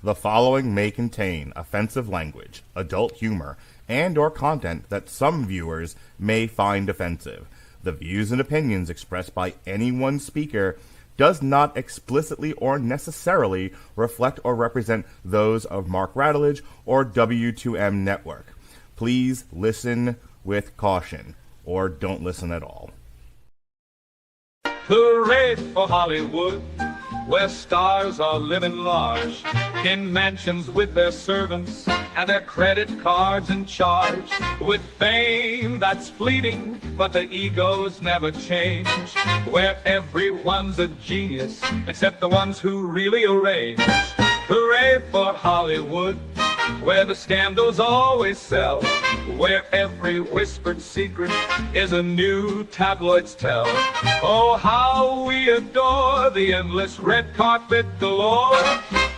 The following may contain offensive language, adult humor, and or content that some viewers may find offensive. The views and opinions expressed by any one speaker does not explicitly or necessarily reflect or represent those of Mark Radulich or W2M Network. Please listen with caution, or don't listen at all. Hooray for Hollywood, where stars are living large, in mansions with their servants and their credit cards in charge, with fame that's fleeting, but the egos never change, where everyone's a genius, except the ones who really arrange. Hooray for Hollywood, where the scandals always sell, where every whispered secret is a new tabloid's tell. Oh, how we adore the endless red carpet galore.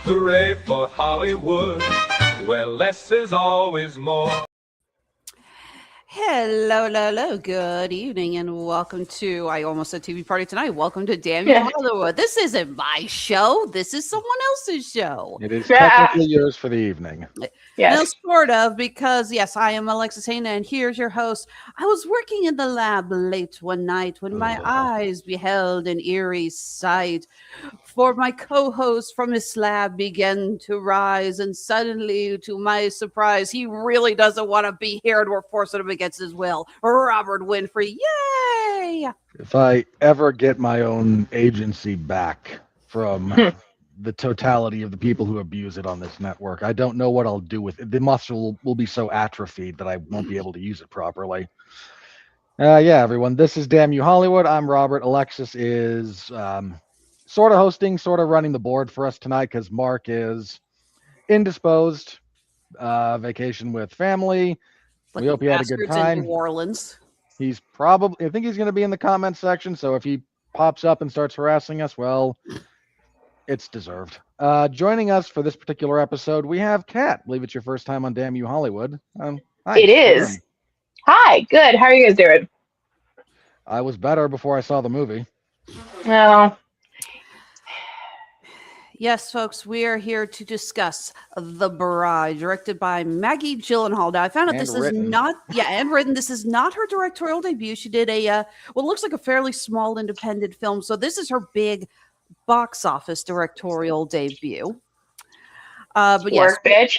Hooray for Hollywood, where less is always more. Hello, good evening, and welcome to, I almost said TV Party Tonight, welcome to Damn You Hollywood. This isn't my show, this is someone else's show. It is technically yours for the evening. Yes. No, sort of, because yes, I am Alexis Hejna, and here's your host. I was working in the lab late one night when my eyes beheld an eerie sight. For my co-host from his lab began to rise, and suddenly, to my surprise, he really doesn't want to be here, and we're forcing him against his will. Robert Winfree, yay! If I ever get my own agency back from the totality of the people who abuse it on this network, I don't know what I'll do with it. The muscle will be so atrophied that I won't be able to use it properly. Yeah, everyone, this is Damn You Hollywood. I'm Robert. Alexis is sort of hosting, sort of running the board for us tonight because Mark is indisposed, vacation with family. Like we hope you had a good time. In New Orleans. He's probably, I think he's going to be in the comments section. So if he pops up and starts harassing us, well, it's deserved. Joining us for this particular episode, we have Kat. I believe it's your first time on Damn You Hollywood. Hi. It is. Hi, good. How are you guys doing? I was better before I saw the movie. Well, yes, folks, we are here to discuss The Bride, directed by Maggie Gyllenhaal. Now, I found out this is not, and written. This is not her directorial debut. She did a, well, it looks like a fairly small independent film. So this is her big box office directorial debut. But yes, bitch.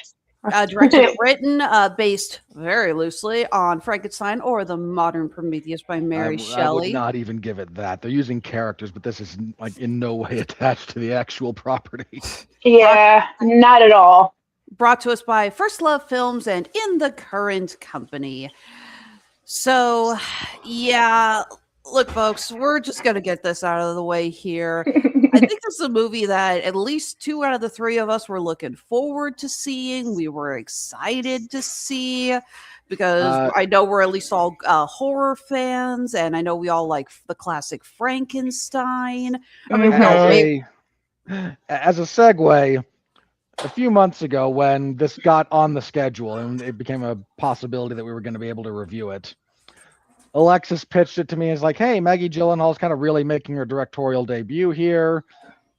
Directed and written, based very loosely on Frankenstein or The Modern Prometheus by Mary Shelley. I would not even give it that. They're using characters, but this is like in no way attached to the actual property. Yeah, not at all. Brought to us by First Love Films and In the Current Company. So, yeah, look, folks, we're just going to get this out of the way here. I think this is a movie that at least 2 out of the 3 of us were looking forward to seeing. We were excited to see because I know we're at least all horror fans, and I know we all like the classic Frankenstein. I mean, as a segue, a few months ago when this got on the schedule and it became a possibility that we were going to be able to review it, Alexis pitched it to me as like, hey, Maggie Gyllenhaal's kind of really making her directorial debut here.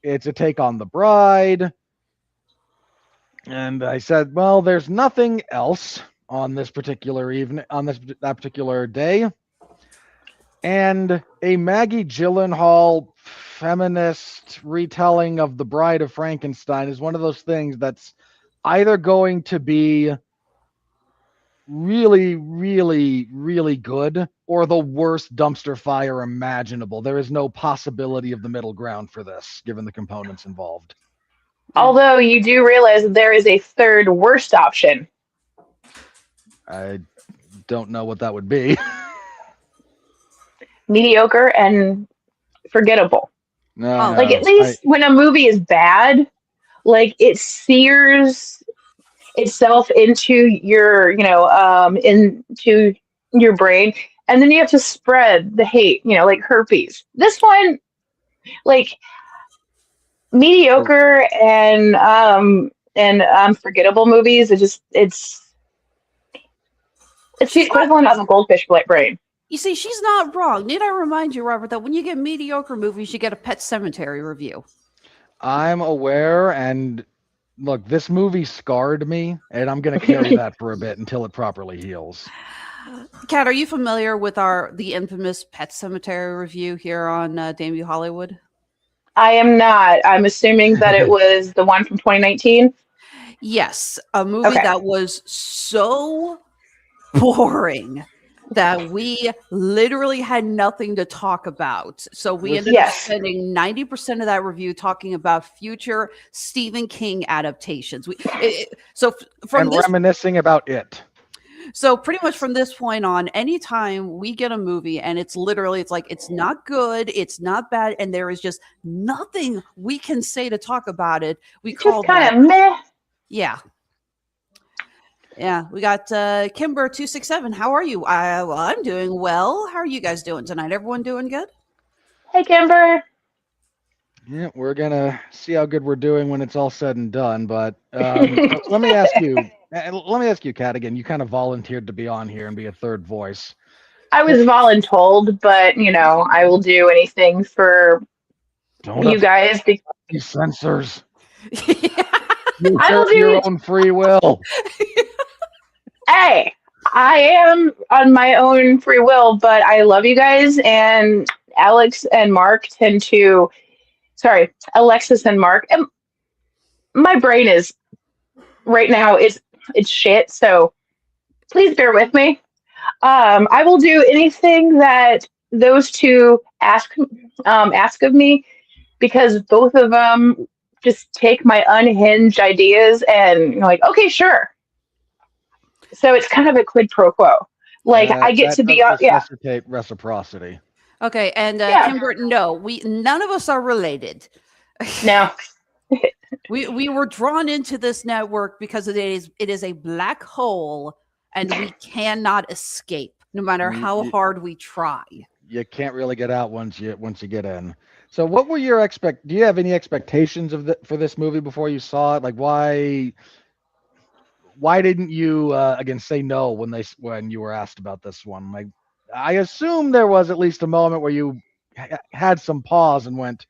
It's a take on The Bride. And I said, well, there's nothing else on this particular evening, on that particular day. And a Maggie Gyllenhaal feminist retelling of The Bride of Frankenstein is one of those things that's either going to be really, really, really good or the worst dumpster fire imaginable. There is no possibility of the middle ground for this, given the components involved. Although you do realize that there is a third worst option. I don't know what that would be. Mediocre and forgettable. No, like at least when a movie is bad, like it sears itself into your, into your brain, and then you have to spread the hate, like herpes. This one, like mediocre and unforgettable movies, it's the equivalent of a goldfish brain. You see, she's not wrong. Need I remind you, Robert, that when you get mediocre movies, you get a Pet Sematary review. I'm aware, and look, this movie scarred me, and I'm going to carry that for a bit until it properly heals. Kat, are you familiar with the infamous Pet Cemetery review here on Damn You Hollywood? I am not. I'm assuming that it was the one from 2019. Yes, a movie that was so boring that we literally had nothing to talk about. So we ended up spending 90% of that review talking about future Stephen King adaptations. Reminiscing about it. So pretty much from this point on, anytime we get a movie and it's like, it's not good, it's not bad, and there is just nothing we can say to talk about it, we call kind of meh. Yeah. Yeah, we got Kimber 267. How are you? Well, I'm doing well. How are you guys doing tonight? Everyone doing good? Hey, Kimber. Yeah, we're gonna see how good we're doing when it's all said and done. But let me ask you, Kat, again. You kind of volunteered to be on here and be a third voice. I was voluntold, but I will do anything for you guys. These censors. You have your own free will. Hey, I am on my own free will, but I love you guys. And Alexis and Mark, and my brain is right now it's shit. So please bear with me. I will do anything that those two ask of me, because both of them just take my unhinged ideas and like, okay, sure. So it's kind of a quid pro quo. Like I get to be necessitate reciprocity. Okay, and Kimber, no, none of us are related. No. we were drawn into this network because it is a black hole, and we cannot escape no matter how hard we try. You can't really get out once you get in. So what were your do you have any expectations for this movie before you saw it? Like why didn't you again say no when you were asked about this one? Like, I assume there was at least a moment where you had some pause and went,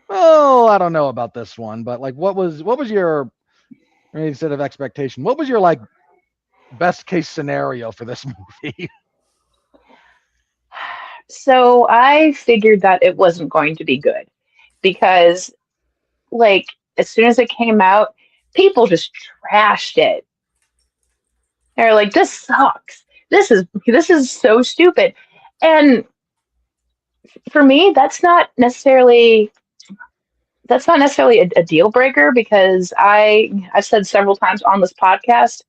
"Oh, I don't know about this one." But like, what was your, instead of expectation, what was your like best case scenario for this movie? So I figured that it wasn't going to be good, because like as soon as it came out, people just trashed it. They're like, this sucks. This is so stupid. And for me, that's not necessarily a deal breaker, because I've said several times on this podcast,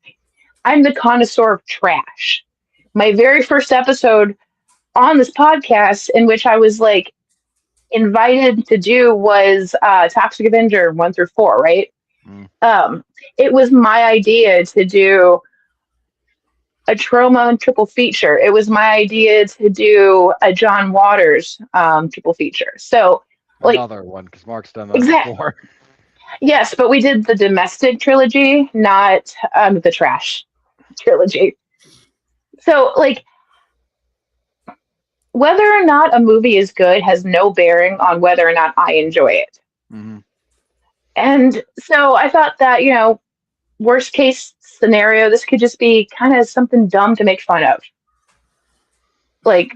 I'm the connoisseur of trash. My very first episode on this podcast, in which I was like invited to do, was Toxic Avenger 1 through 4, right? It was my idea to do a Trauma and triple feature. It was my idea to do a John Waters triple feature. So another one, because Mark's done that before. Yes, but we did the domestic trilogy, not the trash trilogy. So like, whether or not a movie is good has no bearing on whether or not I enjoy it. Mm-hmm. And so I thought that, worst case scenario, this could just be kind of something dumb to make fun of. Like,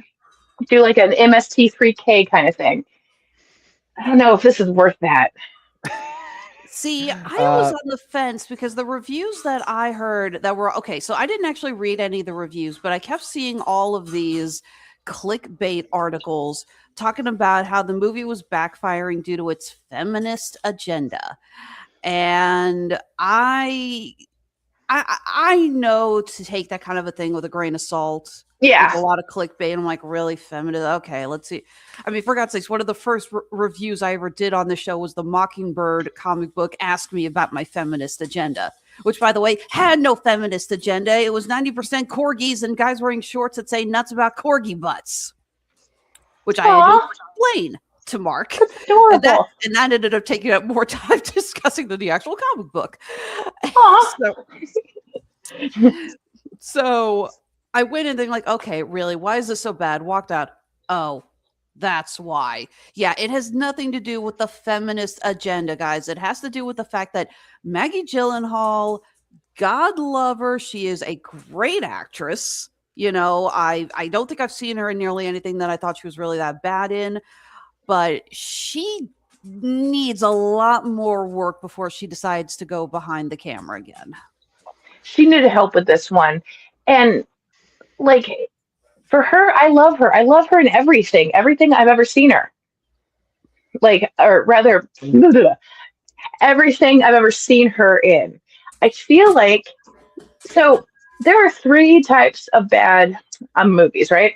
do like an MST3K kind of thing. I don't know if this is worth that. See, I was on the fence, because the reviews that I heard that were okay, so I didn't actually read any of the reviews, but I kept seeing all of these clickbait articles talking about how the movie was backfiring due to its feminist agenda. And I know to take that kind of a thing with a grain of salt. Yeah. Like a lot of clickbait. I'm like, really feminist? Okay, let's see. I mean, for God's sakes, one of the first reviews I ever did on the show was the Mockingbird comic book Ask Me About My Feminist Agenda, which, by the way, had no feminist agenda. It was 90% corgis and guys wearing shorts that say nuts about corgi butts, which I had to explain to Mark. And that ended up taking up more time discussing than the actual comic book. So I went in and like, okay, really, why is this so bad? Walked out. Oh, That's why. Yeah, it has nothing to do with the feminist agenda, guys. It has to do with the fact that Maggie Gyllenhaal, God love her, she is a great actress. You know, I don't think I've seen her in nearly anything that I thought she was really that bad in, but she needs a lot more work before she decides to go behind the camera again. She needed help with this one. And like for her, I love her. I love her in everything I've ever seen her. Like, or rather, everything I've ever seen her in. I feel like, so there are three types of bad movies, right?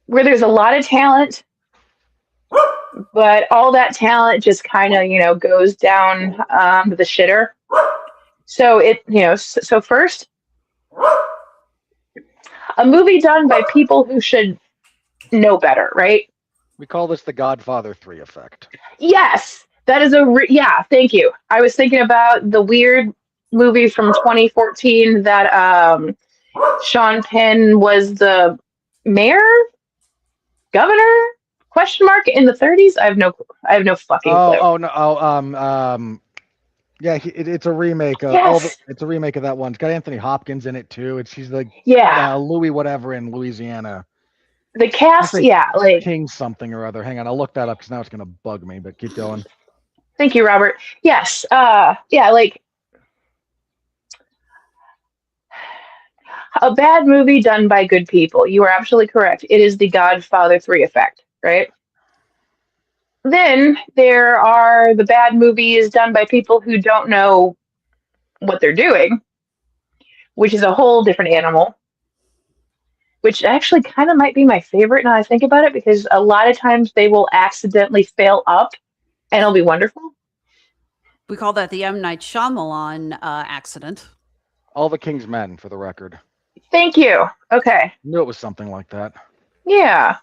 Where there's a lot of talent, but all that talent just kind of, goes down to the shitter. So so first, a movie done by people who should know better, right? We call this the Godfather 3 effect. Yes, that is yeah, thank you. I was thinking about the weird movie from 2014 that Sean Penn was the mayor, governor, question mark, in the 30s. I have no fucking clue. Yeah, it's a remake of it's a remake of that one. It's got Anthony Hopkins in it too. She's like Louis whatever in Louisiana. The cast, like King something or other. Hang on, I'll look that up because now it's gonna bug me. But keep going. Thank you, Robert. Yes, like a bad movie done by good people. You are absolutely correct. It is the Godfather 3 effect, right? Then there are the bad movies done by people who don't know what they're doing, which is a whole different animal, which actually kind of might be my favorite now I think about it, because a lot of times they will accidentally fail up and it'll be wonderful. We call that the M. Night Shyamalan accident. All the King's Men, for the record. Thank you. Okay. I knew it was something like that. Yeah.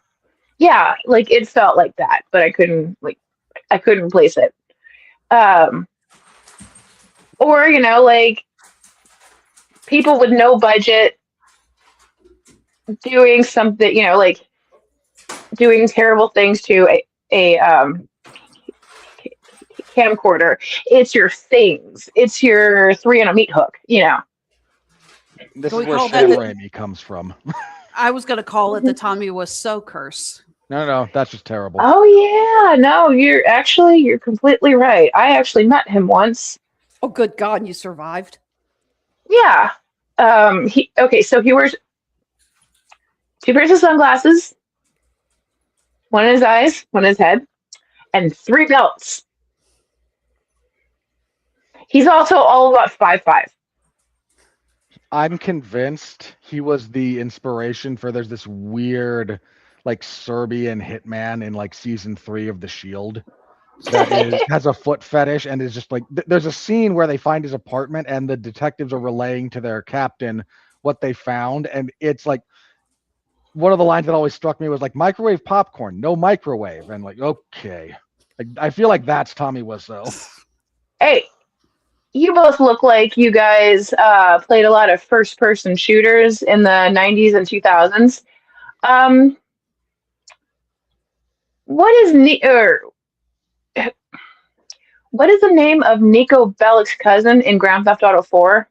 Yeah, like it felt like that, but I couldn't place it. Or, like people with no budget doing something, like doing terrible things to a camcorder. It's your things. It's your 3 on a meat hook, This is where Sam Raimi comes from. I was going to call it the Tommy Wiseau curse. No, that's just terrible. Oh yeah, no, you're completely right. I actually met him once. Oh, good God, you survived. Yeah. So he wears 2 pairs of sunglasses, one in his eyes, one in his head, and 3 belts. He's also all about 5'5". I'm convinced he was the inspiration for there's this weird like Serbian hitman in like season 3 of The Shield that has a foot fetish and is just like there's a scene where they find his apartment and the detectives are relaying to their captain what they found, and it's like one of the lines that always struck me was like microwave popcorn, no microwave, and like okay, like, I feel like that's Tommy Wiseau. Hey, you both look like you guys played a lot of first-person shooters in the 90s and 2000s. What is the name of Nico Bellic's cousin in Grand Theft Auto 4?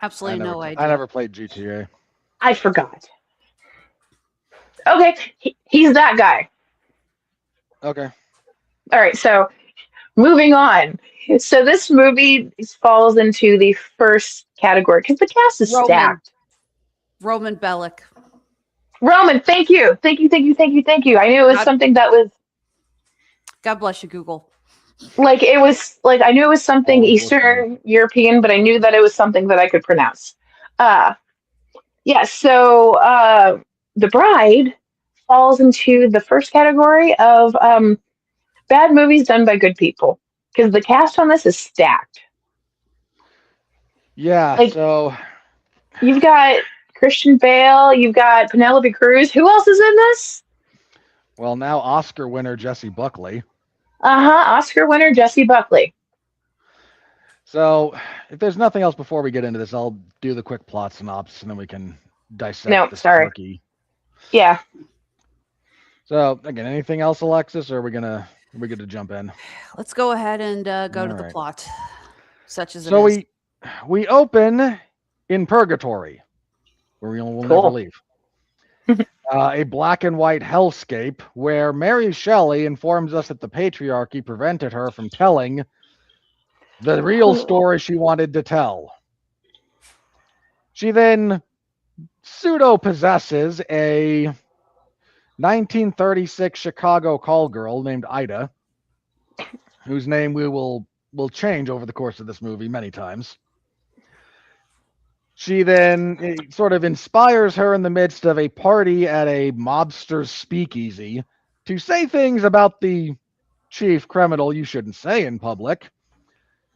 Absolutely no idea. I never played GTA. I forgot. Okay, he's that guy. Okay. All right, so moving on. So this movie falls into the first category because the cast is stacked. Roman Bellic. Roman, thank you. I knew it was something that was. God bless you, Google. Like it was like I knew it was something Eastern European, but I knew that it was something that I could pronounce. So The Bride falls into the first category of bad movies done by good people because the cast on this is stacked. Yeah, like, so you've got Christian Bale, you've got Penelope Cruz. Who else is in this? Well, now Oscar winner Jessie Buckley. Oscar winner Jessie Buckley. So, if there's nothing else before we get into this, I'll do the quick plot synopsis and then we can dissect No, this sorry. turkey. Yeah. So, again, anything else, Alexis, or are we gonna jump in? Let's go ahead and go to All the right. plot, such as So it is. we open in purgatory, where we'll never Cool. leave. A black and white hellscape where Mary Shelley informs us that the patriarchy prevented her from telling the real story she wanted to tell. She then pseudo-possesses a 1936 Chicago call girl named Ida, whose name we will change over the course of this movie many times. She then sort of inspires her in the midst of a party at a mobster's speakeasy to say things about the chief criminal you shouldn't say in public.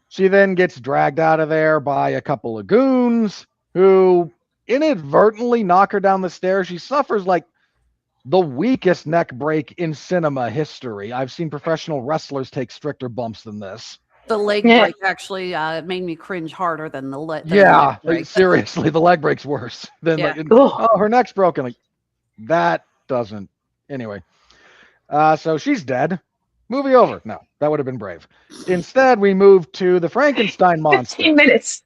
She then gets dragged out of there by a couple of goons who inadvertently knock her down the stairs. She suffers like the weakest neck break in cinema history. I've seen professional wrestlers take stricter bumps than this. The leg break actually made me cringe harder than the leg. Yeah, break. seriously, the leg break's worse than Yeah. oh, her neck's broken. Like that doesn't. Anyway, so she's dead. Movie over. No, that would have been brave. Instead, we move to the Frankenstein monster. 15 minutes.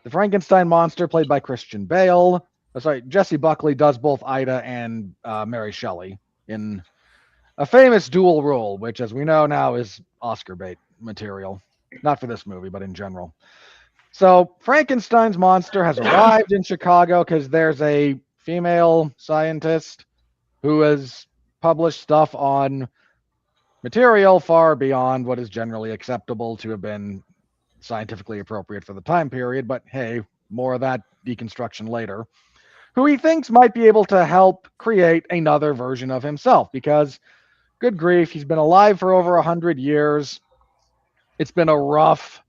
The Frankenstein monster, played by Christian Bale. Oh, sorry, Jesse Buckley does both Ida and Mary Shelley in a famous dual role, which, as we know now, is Oscar bait material. Not for this movie, but in general. So Frankenstein's monster has arrived in Chicago because there's a female scientist who has published stuff on material far beyond what is generally acceptable to have been scientifically appropriate for the time period. But hey, more of that deconstruction later. Who he thinks might be able to help create another version of himself because, good grief, he's been alive for over 100 years. It's been a rough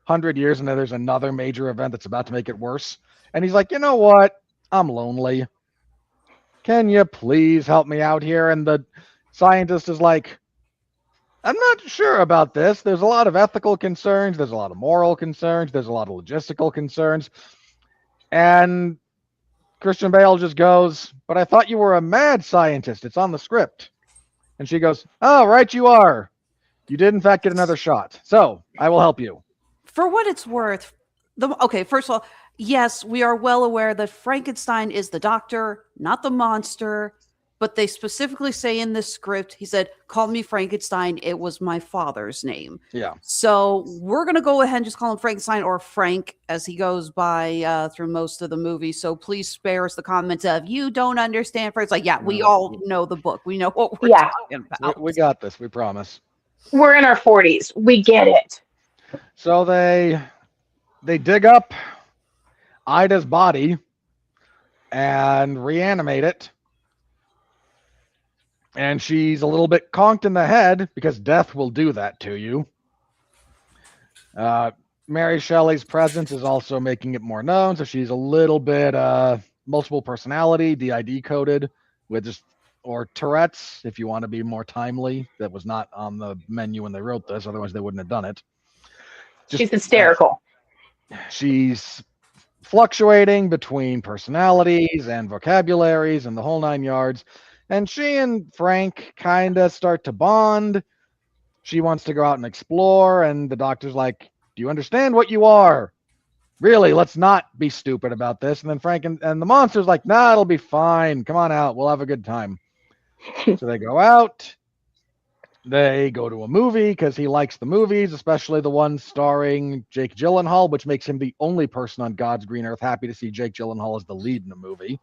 100 years, and then there's another major event that's about to make it worse. And he's like, you know what? I'm lonely. Can you please help me out here? And the scientist is like, I'm not sure about this. There's a lot of ethical concerns. There's a lot of moral concerns. There's a lot of logistical concerns. And Christian Bale just goes, but I thought you were a mad scientist. It's on the script. And she goes, oh, right you are. You did, in fact, get another shot. So I will help you. For what it's worth, first of all, yes, we are well aware that Frankenstein is the doctor, not the monster. But they specifically say in this script, he said, call me Frankenstein. It was my father's name. Yeah. So we're going to go ahead and just call him Frankenstein or Frank as he goes by through most of the movie. So please spare us the comments of, you don't understand. It's like, yeah, we all know the book. We know what we're talking about. We got this. We promise. We're in our 40s. We get it. So they dig up Ida's body and reanimate it. And she's a little bit conked in the head because death will do that to you. Mary Shelley's presence is also making it more known. So she's a little bit multiple personality, DID coded or Tourette's, if you want to be more timely. That was not on the menu when they wrote this. Otherwise, they wouldn't have done it. She's hysterical. She's fluctuating between personalities and vocabularies and the whole nine yards. And she and Frank kind of start to bond. She wants to go out and explore. And the doctor's like, do you understand what you are? Really, let's not be stupid about this. And then Frank and the monster's like, nah, it'll be fine. Come on out. We'll have a good time. So they go out. They go to a movie because he likes the movies, especially the ones starring Jake Gyllenhaal, which makes him the only person on God's green earth happy to see Jake Gyllenhaal as the lead in a movie.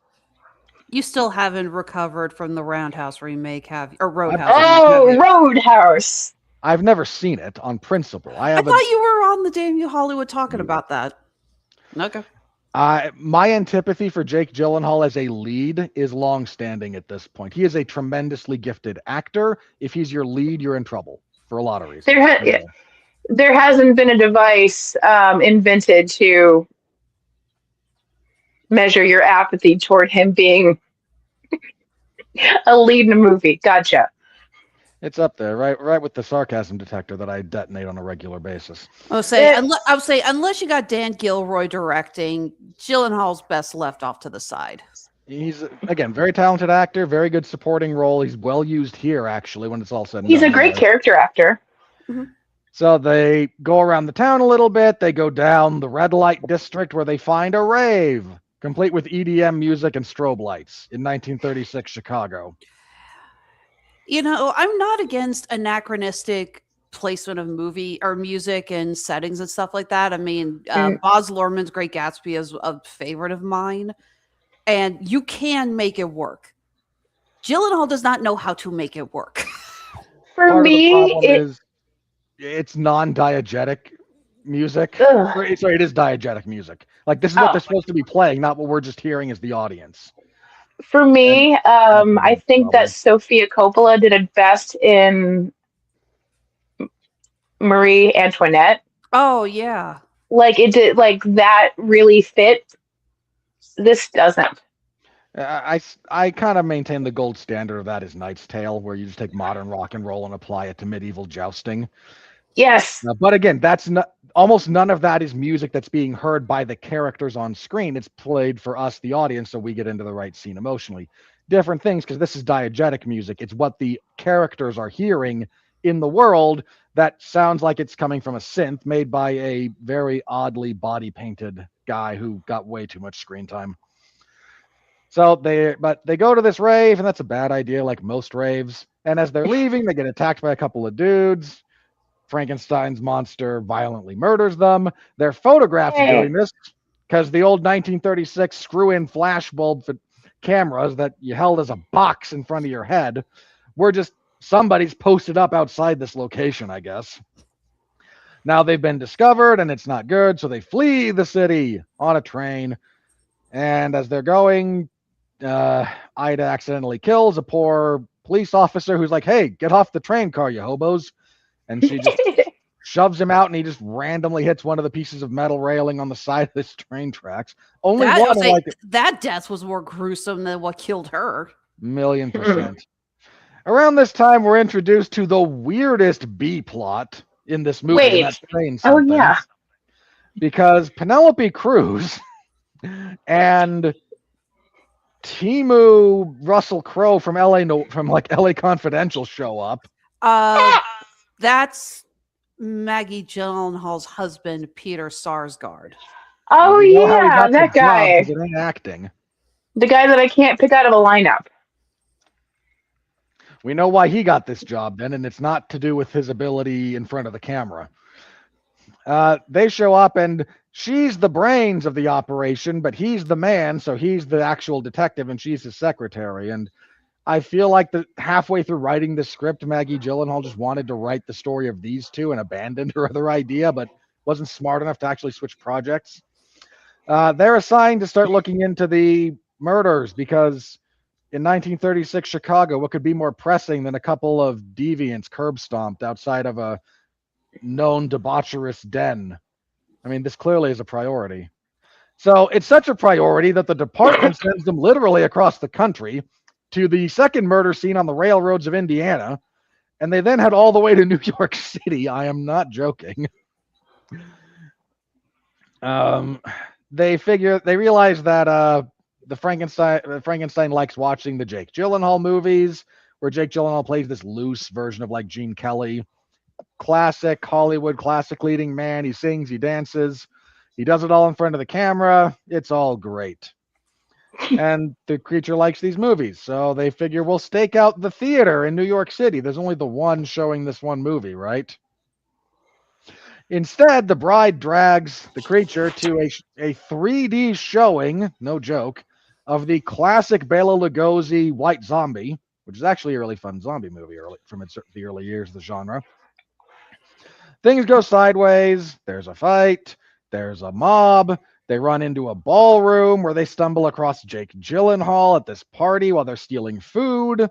You still haven't recovered from the Roundhouse remake, have you? Or Roadhouse. Oh, Roadhouse. I've never seen it on principle. I thought you were on the Damn You Hollywood talking about that. Okay. My antipathy for Jake Gyllenhaal as a lead is long-standing at this point. He is a tremendously gifted actor. If he's your lead, you're in trouble for a lot of reasons. There hasn't been a device invented to measure your apathy toward him being a lead in a movie. Gotcha. It's up there, right with the sarcasm detector that I detonate on a regular basis. I would say, unless you got Dan Gilroy directing, Gyllenhaal's best left off to the side. He's, again, very talented actor, very good supporting role. He's well used here, actually, when it's all said and He's done. a great character actor. So they go around the town a little bit. They go down the red light district where they find a rave, complete with EDM music and strobe lights in 1936 Chicago. You know, I'm not against anachronistic placement of movie or music and settings and stuff like that. I mean, Baz Luhrmann's Great Gatsby is a favorite of mine, and you can make it work. Gyllenhaal does not know how to make it work. For me, it's non-diegetic music. Sorry, it is diegetic music. Like, this is what they're supposed to be playing, not what we're just hearing as the audience. For me, I think that Sofia Coppola did it best in Marie Antoinette. Oh, yeah. Like, it did, like, that really fit. This doesn't. I kind of maintain the gold standard of that is Knight's Tale, where you just take modern rock and roll and apply it to medieval jousting. Yes. But again, that's not, almost none of that is music that's being heard by the characters on screen. It's played for us, the audience, so we get into the right scene emotionally. Different things, because this is diegetic music. It's what the characters are hearing in the world that sounds like it's coming from a synth made by a very oddly body painted guy who got way too much screen time. So they go to this rave, and that's a bad idea, like most raves. And as they're leaving, they get attacked by a couple of dudes. Frankenstein's monster violently murders them. They're photographed doing this because the old 1936 screw-in flashbulb for cameras that you held as a box in front of your head were just somebody's posted up outside this location, I guess. Now they've been discovered, and it's not good, so they flee the city on a train. And as they're going, Ida accidentally kills a poor police officer who's like, "Hey, get off the train car, you hobos." And she just shoves him out, and he just randomly hits one of the pieces of metal railing on the side of this train tracks. That death was more gruesome than what killed her. 1,000,000%. Around this time, we're introduced to the weirdest B plot in this movie. Yeah. Because Penelope Cruz and Timu Russell Crowe from LA Confidential show up. That's Maggie Gyllenhaal's husband, Peter Sarsgaard. Oh, yeah, that guy. It ain't acting. The guy that I can't pick out of a lineup. We know why he got this job then, and it's not to do with his ability in front of the camera. They show up, and she's the brains of the operation, but he's the man, so he's the actual detective, and she's his secretary. And I feel like halfway through writing the script, Maggie Gyllenhaal just wanted to write the story of these two and abandoned her other idea, but wasn't smart enough to actually switch projects. They're assigned to start looking into the murders because in 1936 Chicago, what could be more pressing than a couple of deviants curb stomped outside of a known debaucherous den? I mean, this clearly is a priority. So it's such a priority that the department sends them literally across the country to the second murder scene on the railroads of Indiana, and they then head all the way to New York City. I am not joking. They realize that Frankenstein likes watching the Jake Gyllenhaal movies, where Jake Gyllenhaal plays this loose version of like Gene Kelly, classic Hollywood classic leading man. He sings, he dances, he does it all in front of the camera. It's all great. And the creature likes these movies, so they figure we'll stake out the theater in New York City. There's only the one showing this one movie, right? Instead, the bride drags the creature to a 3D showing, no joke, of the classic Bela Lugosi White Zombie, which is actually a really fun zombie movie from the early years of the genre. Things go sideways. There's a fight. There's a mob. They run into a ballroom where they stumble across Jake Gyllenhaal at this party while they're stealing food.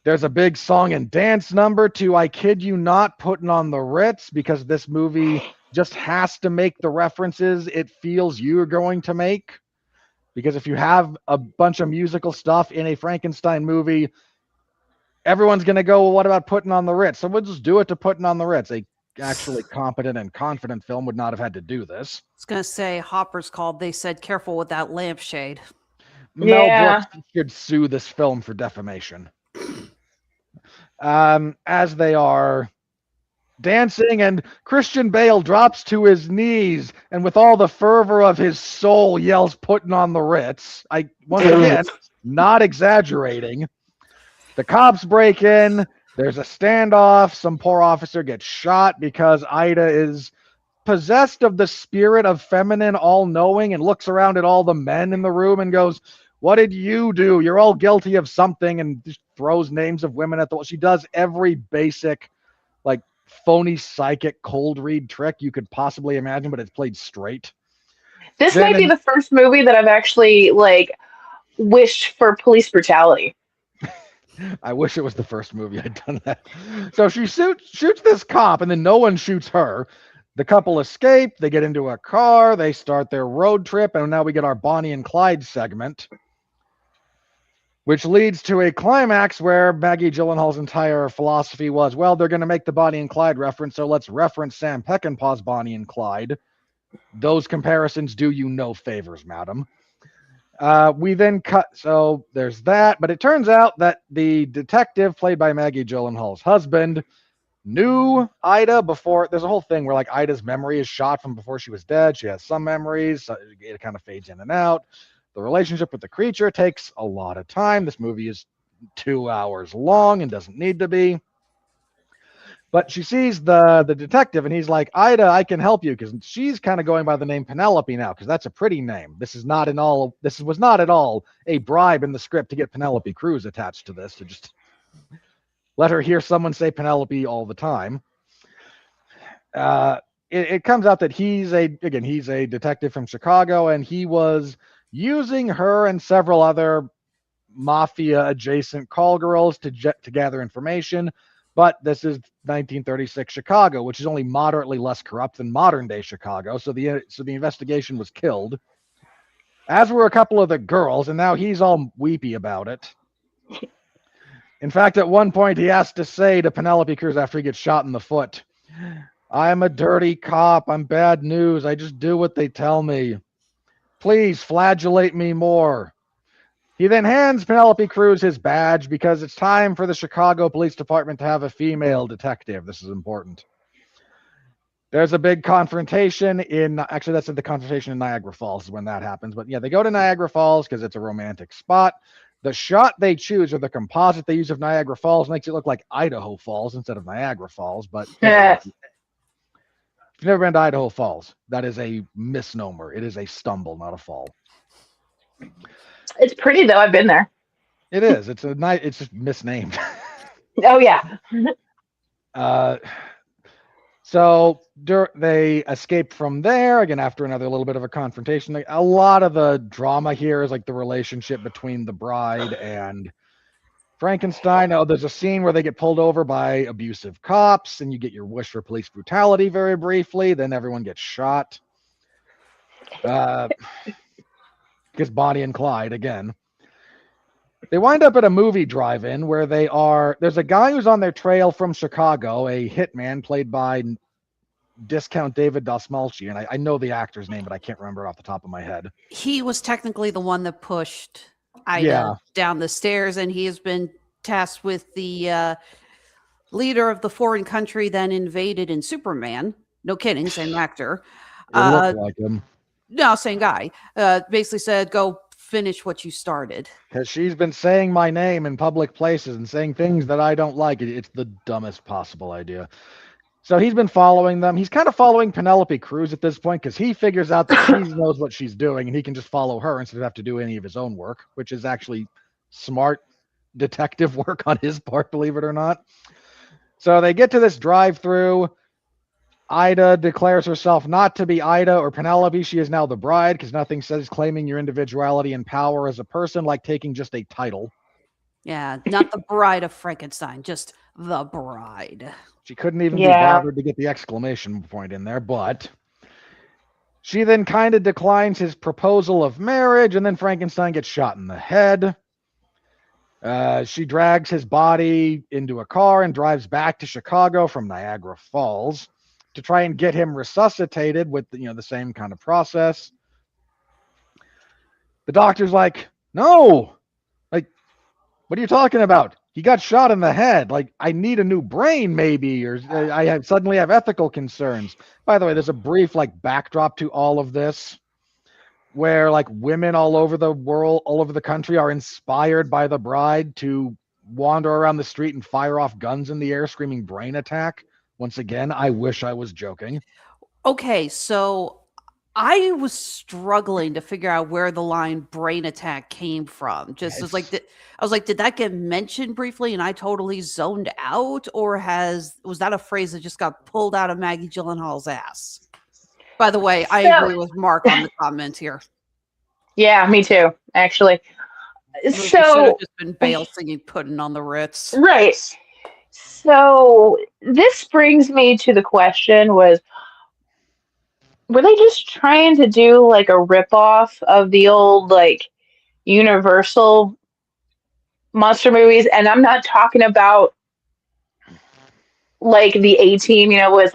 There's a big song and dance number to, I kid you not, Putting on the Ritz, because this movie just has to make the references it feels you're going to make. Because if you have a bunch of musical stuff in a Frankenstein movie, everyone's going to go, well, what about Putting on the Ritz? So we'll just do it to Putting on the Ritz. A actually competent and confident film would not have had to do this. I was going to say, Hopper's called. They said, careful with that lampshade. Mel Yeah. Brooks should sue this film for defamation. As they are dancing, and Christian Bale drops to his knees and with all the fervor of his soul yells, Putting on the Ritz. Once again, not exaggerating. The cops break in. There's a standoff. Some poor officer gets shot because Ida is possessed of the spirit of feminine all-knowing and looks around at all the men in the room and goes, what did you do? You're all guilty of something, and just throws names of women at the wall. She does every basic, like, phony psychic cold read trick you could possibly imagine, but it's played straight. This might be the first movie that I've actually, like, wished for police brutality. I wish it was the first movie I'd done that. So she shoots this cop, and then no one shoots her. The couple escape. They get into a car. They start their road trip, and now we get our Bonnie and Clyde segment, which leads to a climax where Maggie Gyllenhaal's entire philosophy was, well, they're going to make the Bonnie and Clyde reference, so let's reference Sam Peckinpah's Bonnie and Clyde. Those comparisons do you no favors, madam. We then cut, so there's that, but it turns out that the detective, played by Maggie Gyllenhaal's husband, knew Ida before. There's a whole thing where, like, Ida's memory is shot from before she was dead. She has some memories, so it kind of fades in and out. The relationship with the creature takes a lot of time. This movie is 2 hours long and doesn't need to be. But she sees the detective, and he's like, Ida, I can help you, because she's kind of going by the name Penelope now, because that's a pretty name. This was not at all a bribe in the script to get Penelope Cruz attached to this, to just let her hear someone say Penelope all the time. It comes out that he's a detective from Chicago, and he was using her and several other mafia-adjacent call girls to gather information. But this is 1936 Chicago, which is only moderately less corrupt than modern-day Chicago. So the investigation was killed, as were a couple of the girls, and now he's all weepy about it. In fact, at one point, he has to say to Penelope Cruz after he gets shot in the foot, I'm a dirty cop. I'm bad news. I just do what they tell me. Please flagellate me more. He then hands Penelope Cruz his badge because it's time for the Chicago Police Department to have a female detective. This is important. There's a big confrontation actually, that's the confrontation in Niagara Falls is when that happens. But yeah, they go to Niagara Falls because it's a romantic spot. The shot they choose, or the composite they use of Niagara Falls, makes it look like Idaho Falls instead of Niagara Falls. But if you've never been to Idaho Falls, that is a misnomer. It is a stumble, not a fall. It's pretty, though. I've been there. It is. It's just misnamed. Oh, yeah. So they escape from there, again, after another little bit of a confrontation. A lot of the drama here is like the relationship between the bride and Frankenstein. Oh, there's a scene where they get pulled over by abusive cops, and you get your wish for police brutality very briefly. Then everyone gets shot. Because Bonnie and Clyde, again. They wind up at a movie drive-in where there's a guy who's on their trail from Chicago, a hitman played by Discount David Dastmalchi, and I know the actor's name, but I can't remember off the top of my head. He was technically the one that pushed Ida down the stairs, and he has been tasked with the leader of the foreign country that invaded in Superman. No kidding, same actor. It looked like him. No, same guy. Basically said, go finish what you started. Because she's been saying my name in public places and saying things that I don't like. It's the dumbest possible idea. So he's been following them. He's kind of following Penelope Cruz at this point because he figures out that she knows what she's doing and he can just follow her instead of have to do any of his own work, which is actually smart detective work on his part, believe it or not. So they get to this drive-through. Ida declares herself not to be Ida or Penelope. She is now the bride because nothing says claiming your individuality and power as a person like taking just a title. Yeah, not the Bride of Frankenstein, just the bride. She couldn't even be bothered to get the exclamation point in there, but she then kind of declines his proposal of marriage, and then Frankenstein gets shot in the head. She drags his body into a car and drives back to Chicago from Niagara Falls to try and get him resuscitated with the same kind of process. The doctor's like, no, like, what are you talking about? He got shot in the head. Like, I need a new brain, maybe, or I suddenly have ethical concerns. By the way, there's a brief backdrop to all of this, where women all over the world, all over the country, are inspired by the bride to wander around the street and fire off guns in the air, screaming brain attack. Once again, I wish I was joking. Okay, so I was struggling to figure out where the line brain attack came from. Just as I was like, did that get mentioned briefly and I totally zoned out? Or was that a phrase that just got pulled out of Maggie Gyllenhaal's ass? By the way, I agree with Mark on the comment here. Yeah, me too, actually. Should have just been Bale singing "Puddin' on the Ritz." Right. So this brings me to the question: were they just trying to do a ripoff of the old Universal monster movies? And I'm not talking about the A-Team, was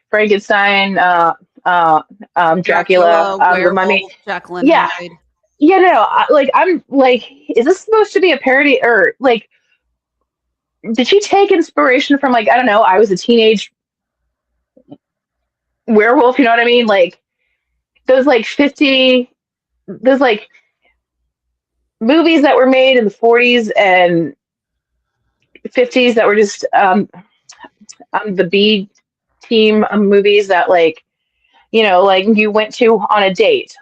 Frankenstein, Dracula, the Mummy, Jacqueline Hyde. Yeah, no, I'm is this supposed to be a parody, or did she take inspiration from I don't know, I was a teenage werewolf, you know what I mean? Those 50, those movies that were made in the 40s and 50s that were just the B team movies that you went to on a date.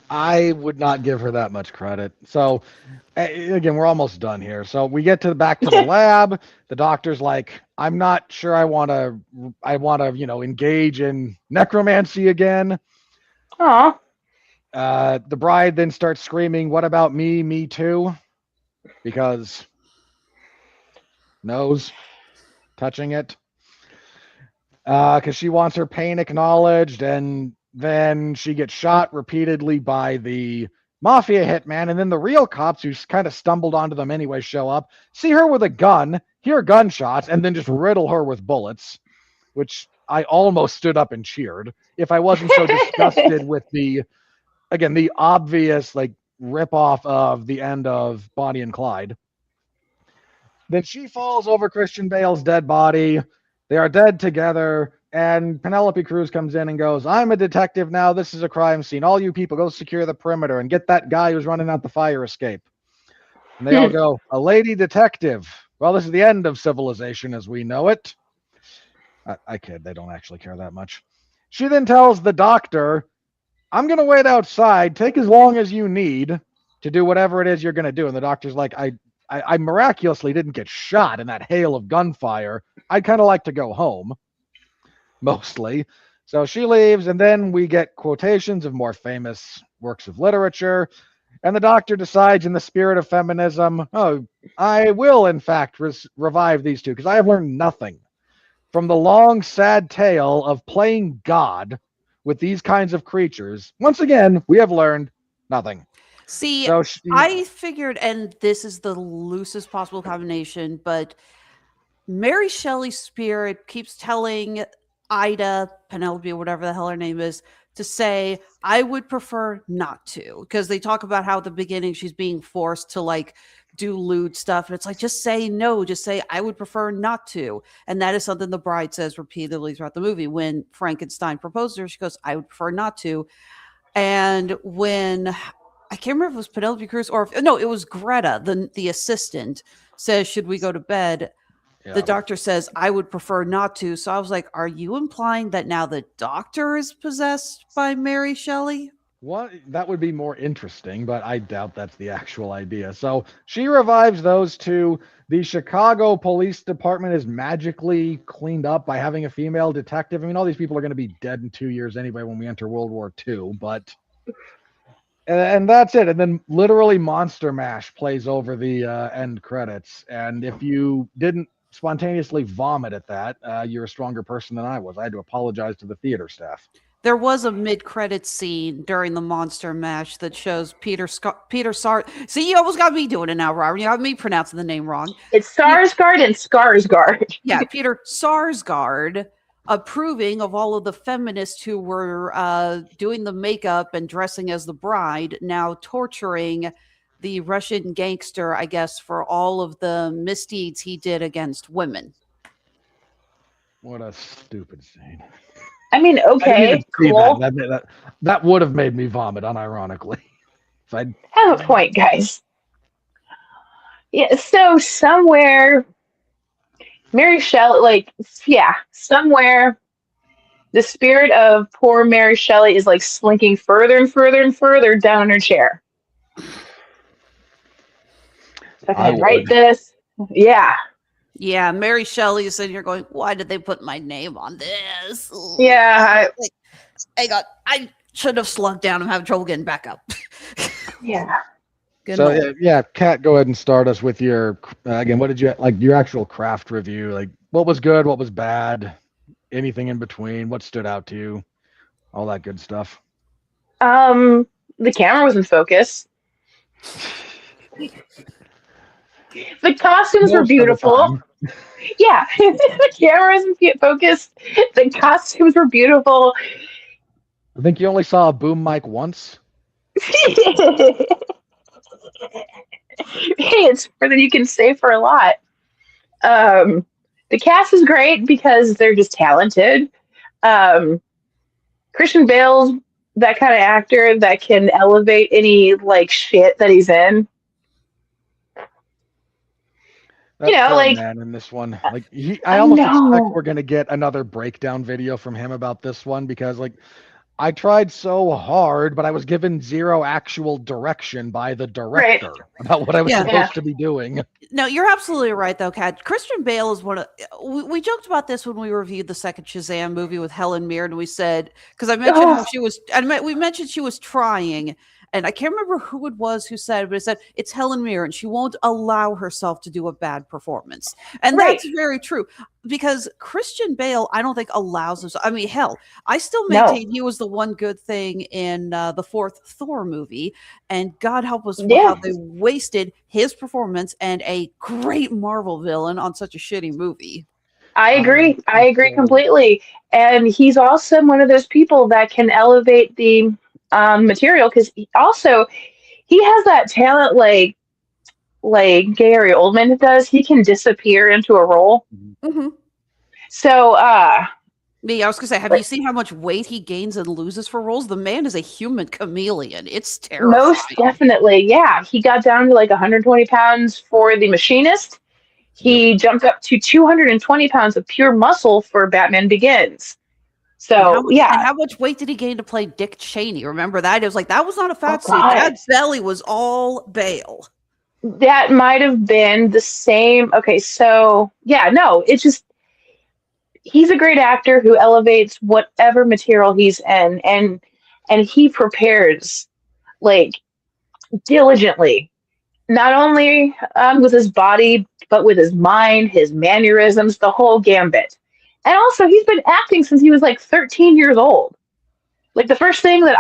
I would not give her that much credit. So again, we're almost done here. So we get back to the lab. The doctor's like, I'm not sure I want to, engage in necromancy again. Aw. The bride then starts screaming, what about me? Me too. Because nose touching it. Because she wants her pain acknowledged, and then she gets shot repeatedly by the mafia hitman, and then the real cops, who kind of stumbled onto them anyway, show up, see her with a gun, hear gunshots, and then just riddle her with bullets, which I almost stood up and cheered if I wasn't so disgusted with the obvious rip-off of the end of Bonnie and Clyde. Then she falls over Christian Bale's dead body. They are dead together. And Penelope Cruz comes in and goes, I'm a detective now. This is a crime scene. All you people go secure the perimeter and get that guy who's running out the fire escape. And they all go, a lady detective. Well, this is the end of civilization as we know it. I kid. They don't actually care that much. She then tells the doctor, I'm going to wait outside. Take as long as you need to do whatever it is you're going to do. And the doctor's like, I miraculously didn't get shot in that hail of gunfire. I'd kind of like to go home. Mostly. So she leaves, and then we get quotations of more famous works of literature, and the doctor decides, in the spirit of feminism, I will in fact revive these two, because I have learned nothing from the long sad tale of playing God with these kinds of creatures. Once again, we have learned nothing. See, so I figured, and this is the loosest possible combination, but Mary Shelley's spirit keeps telling Ida, Penelope, or whatever the hell her name is, to say, I would prefer not to. Because they talk about how at the beginning she's being forced to do lewd stuff. And it's like, just say no. Just say, I would prefer not to. And that is something the bride says repeatedly throughout the movie. When Frankenstein proposes to her, she goes, I would prefer not to. And when, I can't remember if it was Penelope Cruz or, no, it was Greta, the assistant, says, should we go to bed? Yeah. The doctor says, I would prefer not to. So I was like, are you implying that now the doctor is possessed by Mary Shelley? What? That would be more interesting, but I doubt that's the actual idea. So she revives those two. The Chicago Police Department is magically cleaned up by having a female detective. I mean, all these people are going to be dead in 2 years anyway when we enter World War II, but... And that's it. And then literally Monster Mash plays over the end credits. And if you didn't spontaneously vomit at that, you're a stronger person than I was. I had to apologize to the theater staff. There was a mid-credit scene during the Monster Mash that shows Peter Sar. See, you almost got me doing it now, Robert. You got me pronouncing the name wrong. It's Sarsgaard and Skarsgård. Yeah, Peter Sarsgaard approving of all of the feminists who were doing the makeup and dressing as the bride, now torturing the Russian gangster, I guess, for all of the misdeeds he did against women. What a stupid scene. I mean, okay, cool. That would have made me vomit, unironically. If I have a point, guys. Yeah, so somewhere, Mary Shelley, somewhere, the spirit of poor Mary Shelley is like slinking further and further and further down in her chair. So I can write this. Yeah. Yeah, Mary Shelley is sitting here going, why did they put my name on this? Yeah. Hang on. I should have slugged down and have trouble getting back up. Yeah. So, Kat, go ahead and start us with your, again, what did you, like, your actual craft review? Like, what was good? What was bad? Anything in between? What stood out to you? All that good stuff. The camera was in focus. The costumes were beautiful. Yeah, the camera isn't focused. The costumes were beautiful. I think you only saw a boom mic once. Hey, it's more than you can say for a lot. The cast is great because they're just talented. Christian Bale's that kind of actor that can elevate any like shit that he's in. That man in this one, like I almost expect we're gonna get another breakdown video from him about this one because like I tried so hard, but I was given zero actual direction by the director about what I was supposed to be doing. No, you're absolutely right, though, Kat. Christian Bale is one of. We joked about this when we reviewed the second Shazam movie with Helen Mirren, and we said because I mentioned how she was. We mentioned she was trying. And I can't remember who it was who said it, but it said it's Helen Mirren. She won't allow herself to do a bad performance. And that's very true because Christian Bale, I don't think allows himself. I mean, hell, I still maintain he was the one good thing in the fourth Thor movie. And God help us how they wasted his performance and a great Marvel villain on such a shitty movie. I agree. I agree completely. And he's also one of those people that can elevate the material because he has that talent like Gary Oldman does. He can disappear into a role. Mm-hmm. So I was gonna say, have you seen how much weight he gains and loses for roles? The man is a human chameleon. It's terrible. Most definitely, yeah. He got down to like 120 pounds for The Machinist. He jumped up to 220 pounds of pure muscle for Batman Begins. So, how much weight did he gain to play Dick Cheney? Remember that? It was like, that was not a fat suit. That belly was all Bale. That might have been the same. Okay, so, it's just, he's a great actor who elevates whatever material he's in, and he prepares, like, diligently. Not only with his body, but with his mind, his mannerisms, the whole gambit. And also, he's been acting since he was like 13 years old. Like the first thing that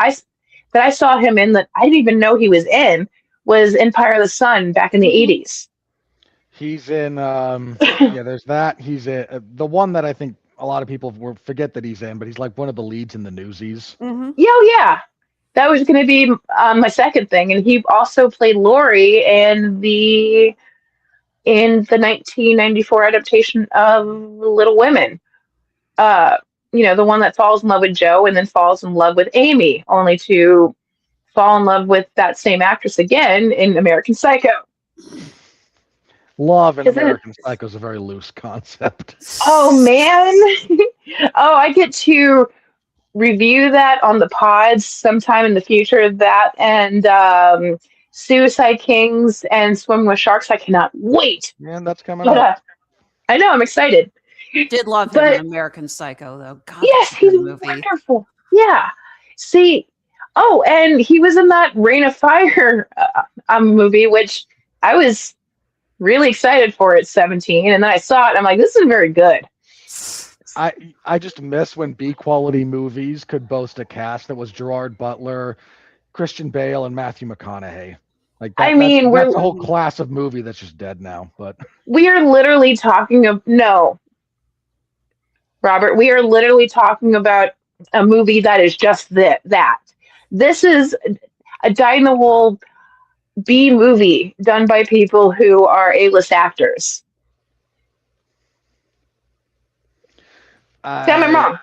I saw him in that I didn't even know he was in was Empire of the Sun back in the 80s. He's in, there's that. He's the one that I think a lot of people forget that he's in, but he's like one of the leads in the Newsies. Mm-hmm. Yeah. That was going to be my second thing. And he also played Laurie in the 1994 adaptation of Little Women. The one that falls in love with Joe and then falls in love with Amy, only to fall in love with that same actress again in American Psycho. Love in American Psycho is a very loose concept. Oh, man. I get to review that on the pods sometime in the future. That and Suicide Kings and Swim with Sharks. I cannot wait. Man, that's coming up. I know. I'm excited. Did love him in American Psycho, though. God, yes, he's wonderful. Yeah. See, and he was in that Reign of Fire movie, which I was really excited for at 17. And then I saw it, and I'm like, this is very good. I just miss when B quality movies could boast a cast that was Gerard Butler, Christian Bale, and Matthew McConaughey. Like that, I mean, that's a whole class of movie that's just dead now. But we are literally talking of no, Robert. We are literally talking about a movie that is just that. This is a dyed-in-the-wool B movie done by people who are A-list actors. Tell me wrong.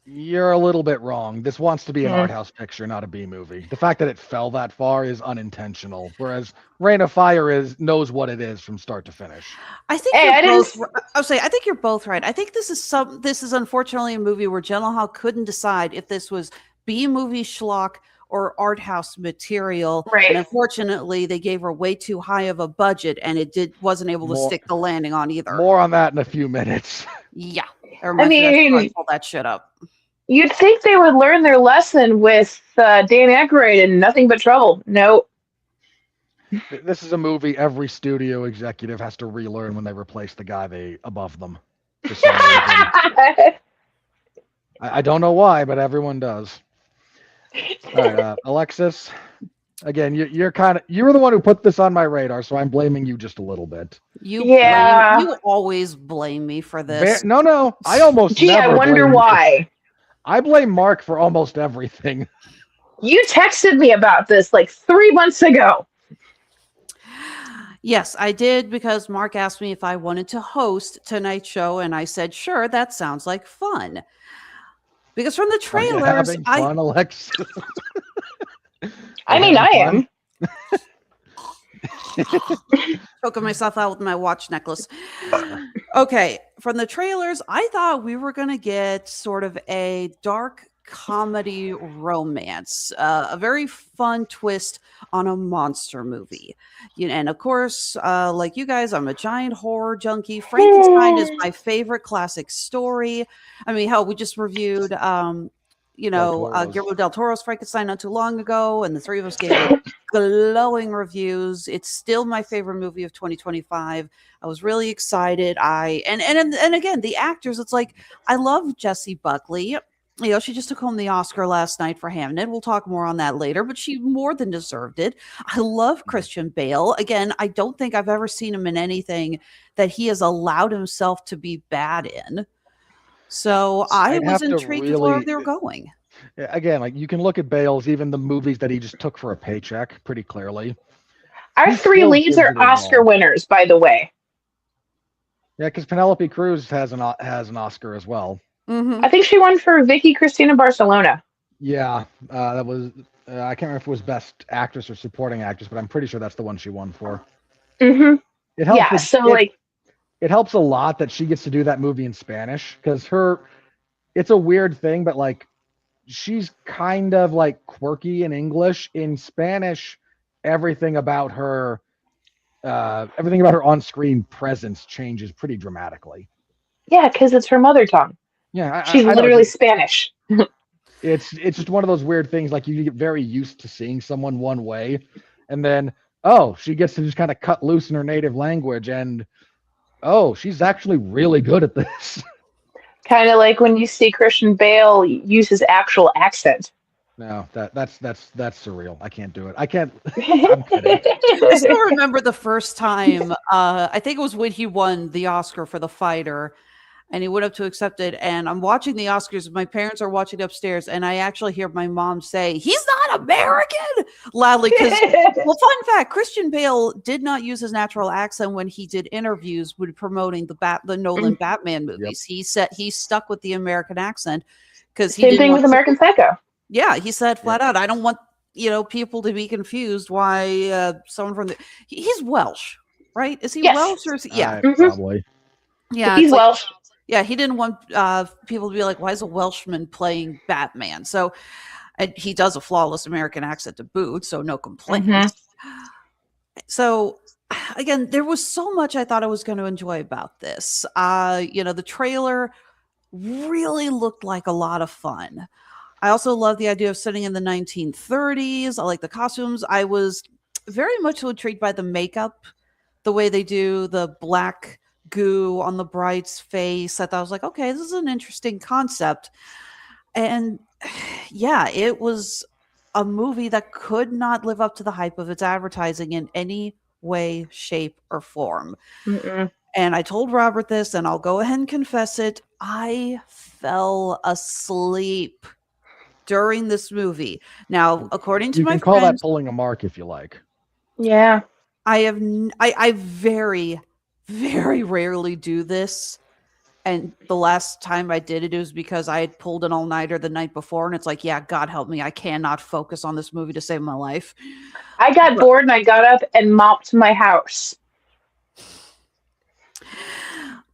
You're a little bit wrong. This wants to be an art house picture, not a B movie. The fact that it fell that far is unintentional, whereas Reign of Fire knows what it is from start to finish. I think I think you're both right. I think this is unfortunately a movie where Gyllenhaal couldn't decide if this was B movie schlock or art house material. Right. And unfortunately, they gave her way too high of a budget, and it wasn't able to stick the landing on either. More on that in a few minutes. Yeah. I mean, pull that shit up. You'd think they would learn their lesson with Dan Aykroyd and Nothing But Trouble. No. This is a movie every studio executive has to relearn when they replace the guy above them. For some reason. I don't know why, but everyone does. All right, Alexis. Again, you're the one who put this on my radar, so I'm blaming you just a little bit. You always blame me for this. No, I almost. Gee, never I wonder blame why. you. I blame Mark for almost everything. You texted me about this like 3 months ago. Yes, I did, because Mark asked me if I wanted to host tonight's show, and I said, sure, that sounds like fun. Because from the trailers, Are you having fun, Alexis? I mean, I am. Choking myself out with my watch necklace. Okay, from the trailers, I thought we were going to get sort of a dark comedy romance, a very fun twist on a monster movie. And of course, like you guys, I'm a giant horror junkie. Frankenstein is my favorite classic story. I mean, hell, we just reviewed Guillermo del Toro's Frankenstein not too long ago, and the three of us gave it glowing reviews. It's still my favorite movie of 2025. I was really excited. And again, the actors, it's like, I love Jessie Buckley. She just took home the Oscar last night for Hamnet. We'll talk more on that later, but she more than deserved it. I love Christian Bale. Again, I don't think I've ever seen him in anything that he has allowed himself to be bad in. So I was intrigued with where they were going. Again, like, you can look at Bale's, even the movies that he just took for a paycheck, pretty clearly. Our three leads are Oscar winners, by the way. Yeah, because Penelope Cruz has an Oscar as well. Mm-hmm. I think she won for Vicky Cristina Barcelona. Yeah, that was. I can't remember if it was Best Actress or Supporting Actress, but I'm pretty sure that's the one she won for. Mm-hmm. It helps. Yeah, it helps a lot that she gets to do that movie in Spanish, because it's a weird thing, but like, she's kind of like quirky in English. In Spanish, everything about her on-screen presence changes pretty dramatically. Yeah, because it's her mother tongue. Yeah, she's literally Spanish. It's just one of those weird things. Like, you get very used to seeing someone one way, and then she gets to just kind of cut loose in her native language, and she's actually really good at this. Kind of like when you see Christian Bale use his actual accent. No, that's surreal. I can't do it. I can't. I'm kidding. I still remember the first time. I think it was when he won the Oscar for The Fighter, and he went up to accept it. And I'm watching the Oscars. My parents are watching upstairs, and I actually hear my mom say, "He's not American," loudly. Because, well, fun fact: Christian Bale did not use his natural accent when he did interviews when promoting the Nolan Batman movies. Yep. He stuck with the American accent because same thing with American Psycho. Yeah, he said flat out, "I don't want people to be confused why someone from he's Welsh, right? Is he Welsh or is he, yeah, probably. Yeah, he's Welsh. Yeah, he didn't want people to be like, why is a Welshman playing Batman? So, and he does a flawless American accent to boot, so no complaints. Mm-hmm. So, again, there was so much I thought I was going to enjoy about this. The trailer really looked like a lot of fun. I also love the idea of setting in the 1930s. I like the costumes. I was very much intrigued by the makeup, the way they do the black goo on the bride's face. I thought, I was like, okay, this is an interesting concept. And yeah, it was a movie that could not live up to the hype of its advertising in any way, shape, or form. Mm-mm. And I told Robert this, and I'll go ahead and confess it. I fell asleep during this movie. Now, according to You my can call that friends, pulling a mark if you like. Yeah. I very, very rarely do this. And the last time I did it, it was because I had pulled an all-nighter the night before, and it's like, yeah, God help me, I cannot focus on this movie to save my life. I got bored and I got up and mopped my house.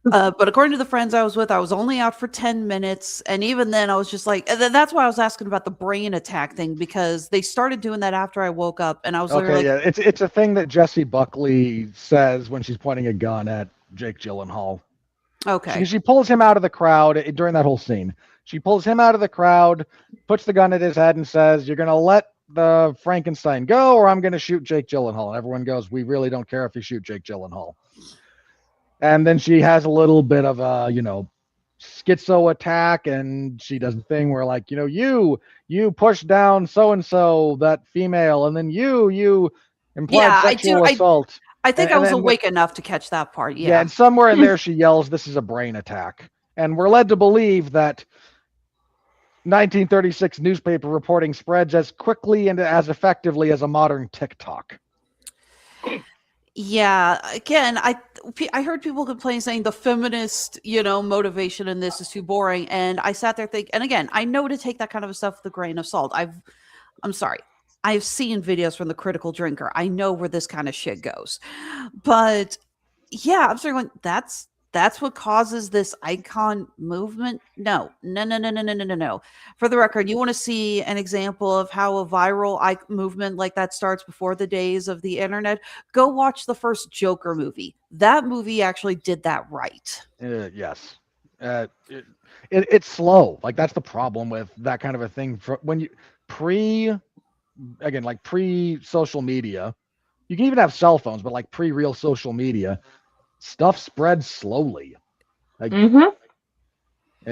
But according to the friends I was with, I was only out for 10 minutes. And even then, I was just like, and that's why I was asking about the brain attack thing, because they started doing that after I woke up. And I was Okay, like, yeah, it's a thing that Jessie Buckley says when she's pointing a gun at Jake Gyllenhaal. okay. She pulls him out of the crowd during that whole scene. She pulls him out of the crowd, puts the gun at his head, and says, "You're going to let the Frankenstein go, or I'm going to shoot Jake Gyllenhaal." And everyone goes, "We really don't care if you shoot Jake Gyllenhaal." And then she has a little bit of a, schizo attack, and she does the thing where, like, you push down so-and-so, that female, and then you implied Yeah, sexual assault. I think And I was then awake enough to catch that part. Yeah, Yeah. and somewhere in there she yells, "This is a brain attack." And we're led to believe that 1936 newspaper reporting spreads as quickly and as effectively as a modern TikTok. Yeah, again, I heard people complain saying the feminist, motivation in this is too boring, and I sat there thinking, and again, I know to take that kind of stuff with a grain of salt. I'm sorry, I've seen videos from the critical drinker. I know where this kind of shit goes, but yeah, I'm starting going, that's what causes this icon movement. No. For the record, you want to see an example of how a viral movement like that starts before the days of the internet? Go watch the first Joker movie. That movie actually did that right. Yes. It's slow. Like, that's the problem with that kind of a thing. When you pre-social media, you can even have cell phones, but like pre-real social media, stuff spreads slowly, and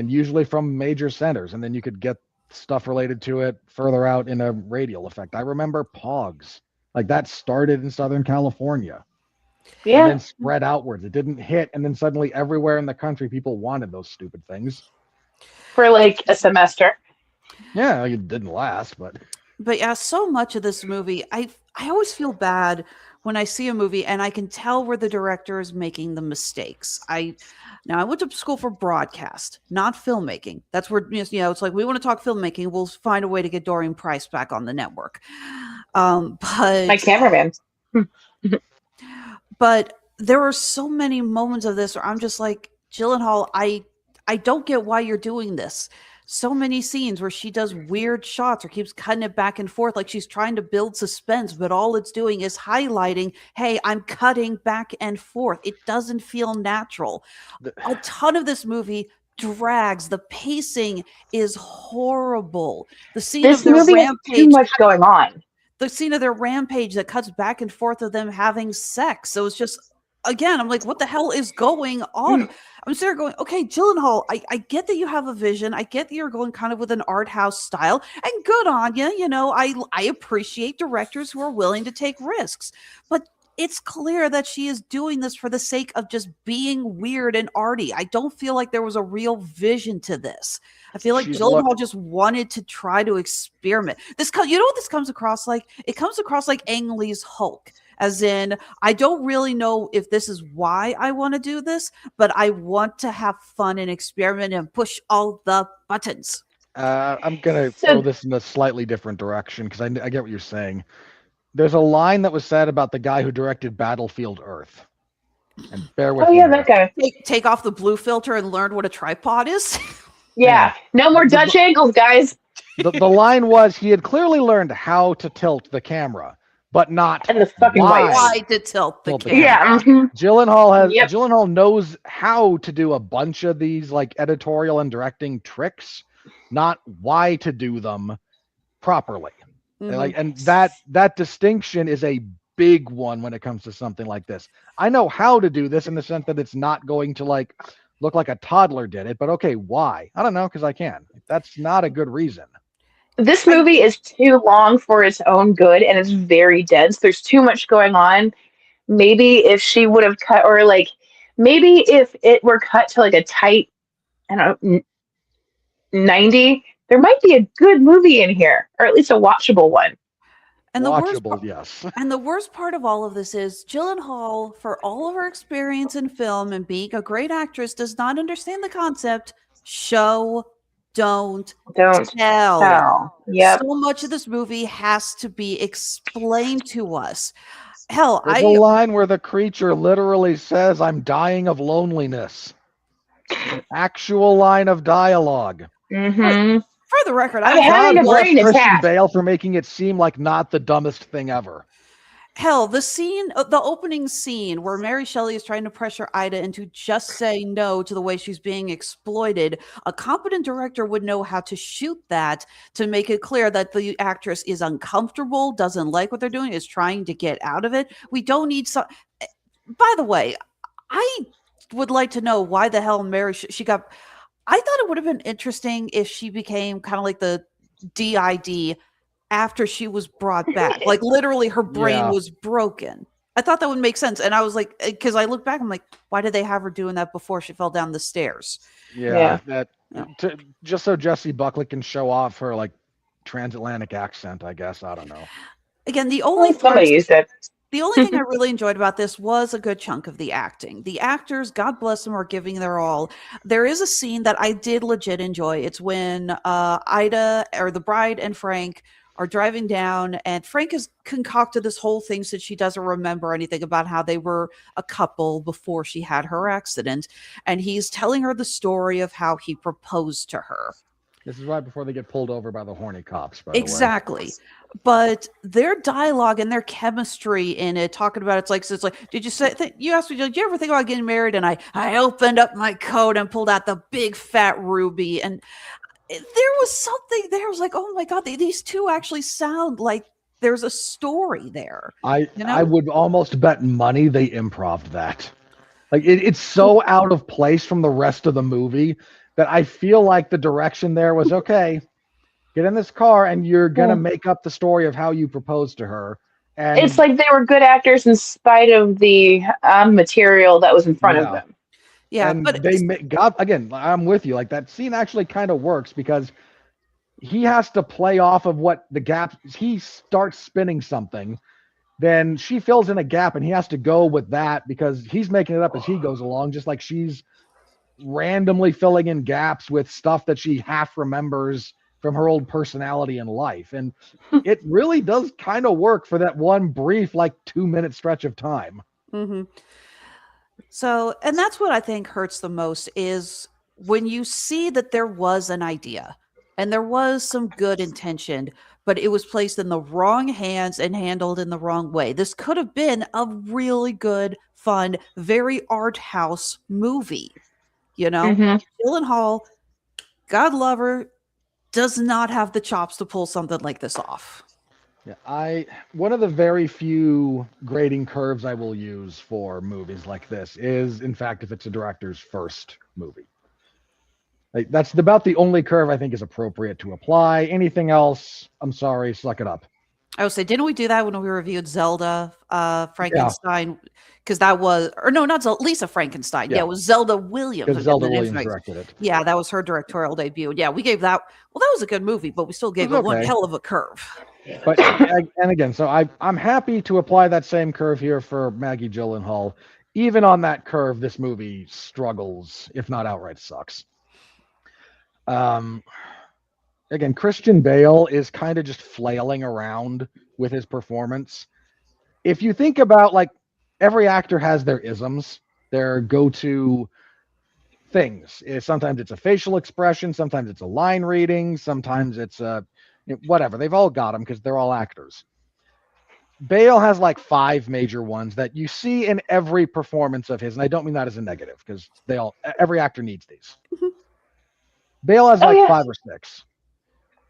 usually from major centers, and then you could get stuff related to it further out in a radial effect. I remember Pogs, like, that started in Southern California, and then spread outwards. It didn't hit, and then suddenly everywhere in the country people wanted those stupid things for like a semester. Yeah, it didn't last, but yeah, so much of this movie, I always feel bad when I see a movie and I can tell where the director is making the mistakes. I went to school for broadcast, not filmmaking. That's where, it's like, we want to talk filmmaking, we'll find a way to get Dorian Price back on the network. But My cameraman. But there are so many moments of this where I'm just like, Gyllenhaal, I don't get why you're doing this. So many scenes where she does weird shots or keeps cutting it back and forth, like she's trying to build suspense, but all it's doing is highlighting, hey, I'm cutting back and forth. It doesn't feel natural. A ton of this movie drags. The pacing is horrible. The scene of their rampage, too much going on. The scene of their rampage that cuts back and forth of them having sex. So it's just, again, I'm like, what the hell is going on? I'm sitting there going, okay, Gyllenhaal, I get that you have a vision. I get that you're going kind of with an art house style, and good on you. I appreciate directors who are willing to take risks, but it's clear that she is doing this for the sake of just being weird and arty. I don't feel like there was a real vision to this. I feel like Gyllenhaal just wanted to try to experiment. What this comes across like? It comes across like Ang Lee's Hulk. As in, I don't really know if this is why I want to do this, but I want to have fun and experiment and push all the buttons. I'm going to throw this in a slightly different direction because I get what you're saying. There's a line that was said about the guy who directed Battlefield Earth. And bear with me. That guy. Take off the blue filter and learn what a tripod is? Yeah. No more Dutch angles, guys. The line was, he had clearly learned how to tilt the camera, but not and the fucking why to tilt the camera. Yeah. Gyllenhaal knows how to do a bunch of these like editorial and directing tricks, not why to do them properly. And that distinction is a big one when it comes to something like this. I know how to do this in the sense that it's not going to like look like a toddler did it, but okay, why? I don't know, because I can. That's not a good reason. This movie is too long for its own good, and it's very dense. There's too much going on. Maybe if she would have cut, or like maybe if it were cut to like a tight, I don't know, 90, there might be a good movie in here, or at least a watchable one. And the worst Watchable, yes. And the worst part of all of this is Gyllenhaal, for all of her experience in film and being a great actress, does not understand the concept show, don't Don't tell. tell. Yep. So much of this movie has to be explained to us. Hell, There's a line where the creature literally says, "I'm dying of loneliness." An actual line of dialogue. Mm-hmm. For the record, I'm having a brain Christian attack. Bale for making it seem like not the dumbest thing ever. Hell, the opening scene where Mary Shelley is trying to pressure Ida into just saying no to the way she's being exploited, a competent director would know how to shoot that to make it clear that the actress is uncomfortable, doesn't like what they're doing, is trying to get out of it. We don't need some. By the way, I would like to know why the hell Mary she got. I thought it would have been interesting if she became kind of like the DID after she was brought back. Like literally her brain was broken. I thought that would make sense. And I was like, because I look back, I'm like, why did they have her doing that before she fell down the stairs? Just so Jessie Buckley can show off her like transatlantic accent, I guess. I don't know. Again, the only somebody used it. The only thing I really enjoyed about this was a good chunk of the acting. The actors, God bless them, are giving their all. There is a scene that I did legit enjoy. It's when Ida, or the bride, and Frank are driving down, and Frank has concocted this whole thing since she doesn't remember anything about how they were a couple before she had her accident. And he's telling her the story of how he proposed to her. This is right before they get pulled over by the horny cops, by Exactly. the way. But their dialogue and their chemistry in it, talking about it's like, did you say, you asked me, did you ever think about getting married? And I opened up my coat and pulled out the big fat ruby. And there was something there. I was like, oh my God, these two actually sound like there's a story there. I would almost bet money they improv'd that. Like it's so out of place from the rest of the movie that I feel like the direction there was, okay, get in this car and you're going to make up the story of how you proposed to her. And it's like they were good actors in spite of the material that was in front of them. Yeah, and but again, I'm with you. Like that scene actually kind of works because he has to play off of what the gap, he starts spinning something, then she fills in a gap and he has to go with that because he's making it up as he goes along, just like she's randomly filling in gaps with stuff that she half remembers from her old personality in life. And it really does kind of work for that one brief, like 2-minute stretch of time. Mm-hmm. So, and that's what I think hurts the most is when you see that there was an idea and there was some good intention, but it was placed in the wrong hands and handled in the wrong way. This could have been a really good, fun, very art house movie. You know, Gyllenhaal, God love her, does not have the chops to pull something like this off. Yeah, one of the very few grading curves I will use for movies like this is, in fact, if it's a director's first movie. Like that's about the only curve I think is appropriate to apply. Anything else, I'm sorry, suck it up. I would say, didn't we do that when we reviewed Zelda Frankenstein? Because that was, or no, not Zelda, Lisa Frankenstein. Yeah, it was Zelda Williams. Because Zelda Williams directed it. Yeah, that was her directorial debut. Yeah, we gave that. Well, that was a good movie, but we still gave it one hell of a curve. But and again, so I'm happy to apply that same curve here for Maggie Gyllenhaal. Even on that curve, this movie struggles, if not outright sucks. Again, Christian Bale is kind of just flailing around with his performance. If you think about, like, every actor has their isms, their go-to things. Sometimes it's a facial expression, sometimes it's a line reading, sometimes it's whatever. They've all got them because they're all actors. Bale has like 5 major ones that you see in every performance of his, and I don't mean that as a negative because every actor needs these. Bale has 5 or 6.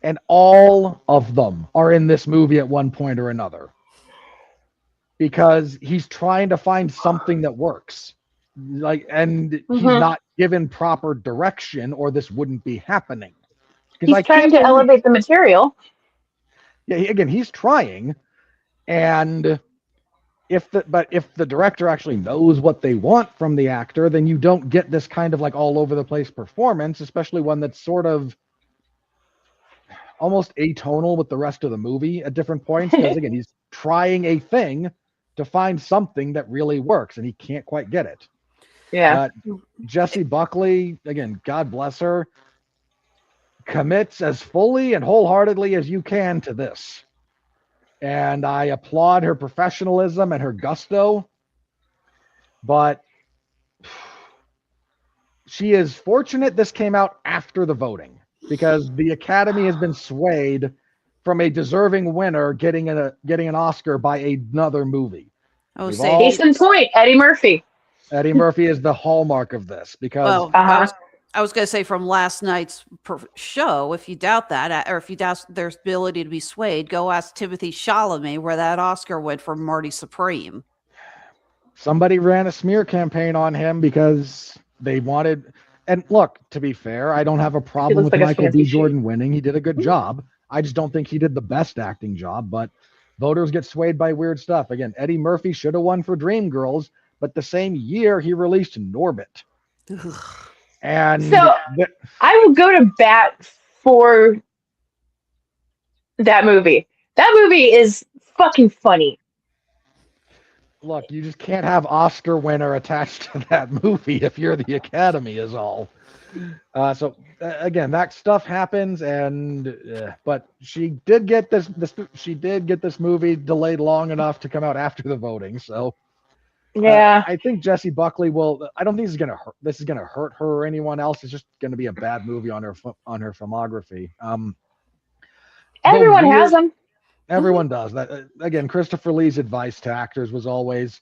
And all of them are in this movie at one point or another. because he's trying to find something that works. And he's Mhm. not given proper direction, or this wouldn't be happening. Because He's trying to elevate the material. Yeah, he's trying, and if the director actually knows what they want from the actor, then you don't get this kind of like all over the place performance, especially one that's sort of almost atonal with the rest of the movie at different points. Because again, he's trying a thing to find something that really works, and he can't quite get it. Yeah. Jessie Buckley, again, God bless her, commits as fully and wholeheartedly as you can to this. And I applaud her professionalism and her gusto. But she is fortunate this came out after the voting, because the Academy has been swayed from a deserving winner getting an Oscar by another movie. Oh, We've say all- Case in point, Eddie Murphy. Eddie Murphy is the hallmark of this, because well, Uh-huh. I was going to say from last night's show, if you doubt that, or if you doubt their ability to be swayed, go ask Timothy Chalamet where that Oscar went for Marty Supreme. somebody ran a smear campaign on him because they wanted. And look, to be fair, I don't have a problem looks with like a Michael fancy B. Jordan winning. He did a good job. I just don't think he did the best acting job. But voters get swayed by weird stuff. Again, Eddie Murphy should have won for Dreamgirls, but the same year he released Norbit. And So I will go to bat for that movie. That movie is fucking funny. look, you just can't have Oscar winner attached to that movie if you're the Academy, is all. Again, that stuff happens, but she did get this movie delayed long enough to come out after the voting. So Yeah. I think Jessie Buckley will. I don't think this is gonna hurt her or anyone else. It's just gonna be a bad movie on her filmography. Everyone has them. Everyone does that. Again, Christopher Lee's advice to actors was always,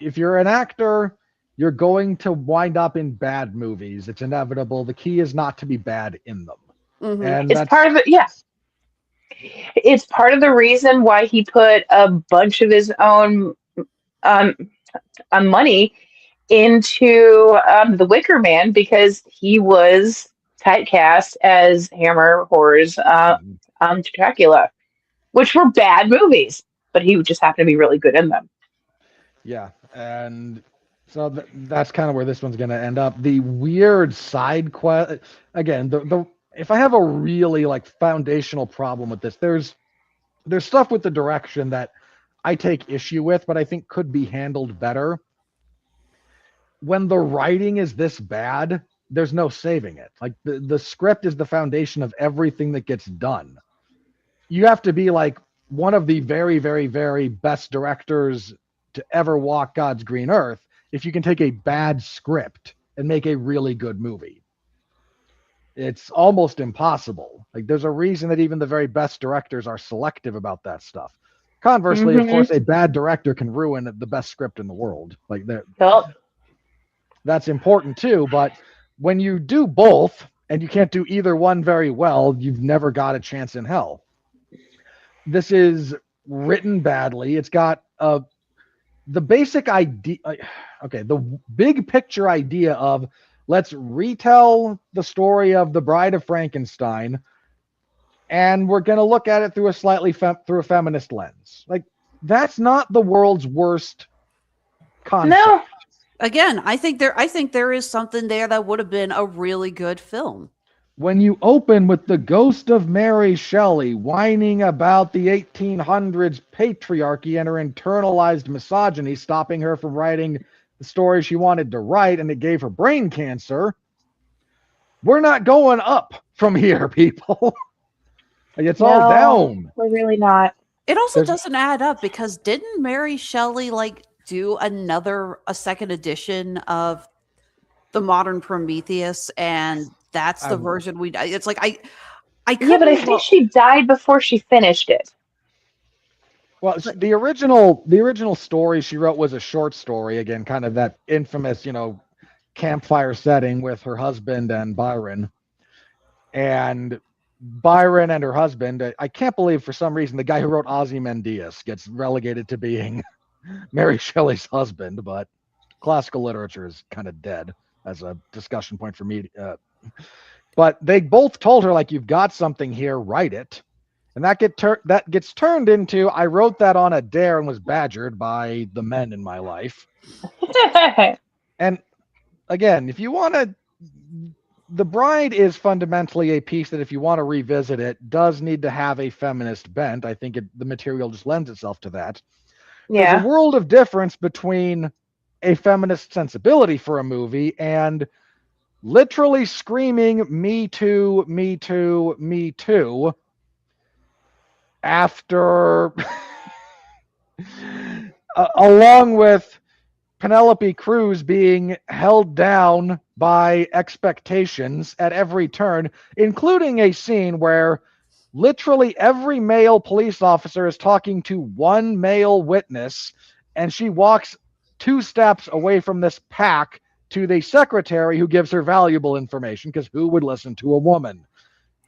if you're an actor, you're going to wind up in bad movies. It's inevitable. The key is not to be bad in them. And It's part of it. Yeah. It's part of the reason why he put a bunch of his own money into The Wicker Man, because he was typecast as Hammer Horror's Dracula, which were bad movies, but he just happened to be really good in them. Yeah, and so that's kind of where this one's going to end up. The weird side quest, again, if I have a really like foundational problem with this, there's stuff with the direction that I take issue with, but I think could be handled better. When the writing is this bad, there's no saving it. Like the script is the foundation of everything that gets done. You have to be like one of the very, very, very best directors to ever walk God's green earth if you can take a bad script and make a really good movie. It's almost impossible. Like there's a reason that even the very best directors are selective about that stuff. Conversely, of course, a bad director can ruin the best script in the world. Like that's important too, but when you do both and you can't do either one very well, you've never got a chance in hell. This is written badly. It's got the basic idea. Okay, the big picture idea of let's retell the story of the Bride of Frankenstein, and we're going to look at it through a slightly through a feminist lens. Like that's not the world's worst concept. No. Again, I think there is something there that would have been a really good film. When you open with the ghost of Mary Shelley whining about the 1800s patriarchy and her internalized misogyny stopping her from writing the story she wanted to write, and it gave her brain cancer, we're not going up from here, people. Like, it's all down. We're really not. It also doesn't add up, because didn't Mary Shelley do a second edition of the modern Prometheus, and that's the version it's like I yeah, but I think she died before she finished it. Well, the original story she wrote was a short story, again, kind of that infamous, campfire setting with her husband and Byron. And Byron and her husband, I can't believe for some reason the guy who wrote Ozymandias gets relegated to being Mary Shelley's husband, but classical literature is kind of dead as a discussion point for me. But they both told her, like, you've got something here, write it. And that gets turned into, I wrote that on a dare and was badgered by the men in my life. And again, if you want to, The Bride is fundamentally a piece that, if you want to revisit it, does need to have a feminist bent. I think the material just lends itself to that. Yeah. There's a world of difference between a feminist sensibility for a movie and literally screaming, "Me too, me too, me too," after along with Penelope Cruz being held down by expectations at every turn, including a scene where literally every male police officer is talking to one male witness, and she walks 2 steps away from this pack to the secretary who gives her valuable information, because who would listen to a woman?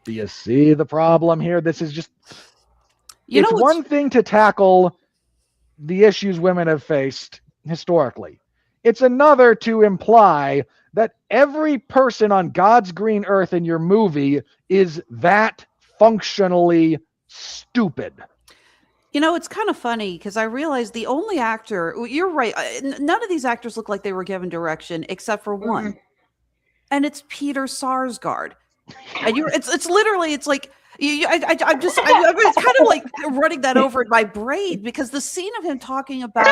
Do you see the problem here? This is just... It's one thing to tackle the issues women have faced historically. It's another to imply that every person on God's green earth in your movie is that functionally stupid. It's kind of funny because I realized the only actor, you're right, none of these actors look like they were given direction except for one. And it's Peter Sarsgaard. And it's literally, it's like, I'm kind of like running that over in my brain, because the scene of him talking about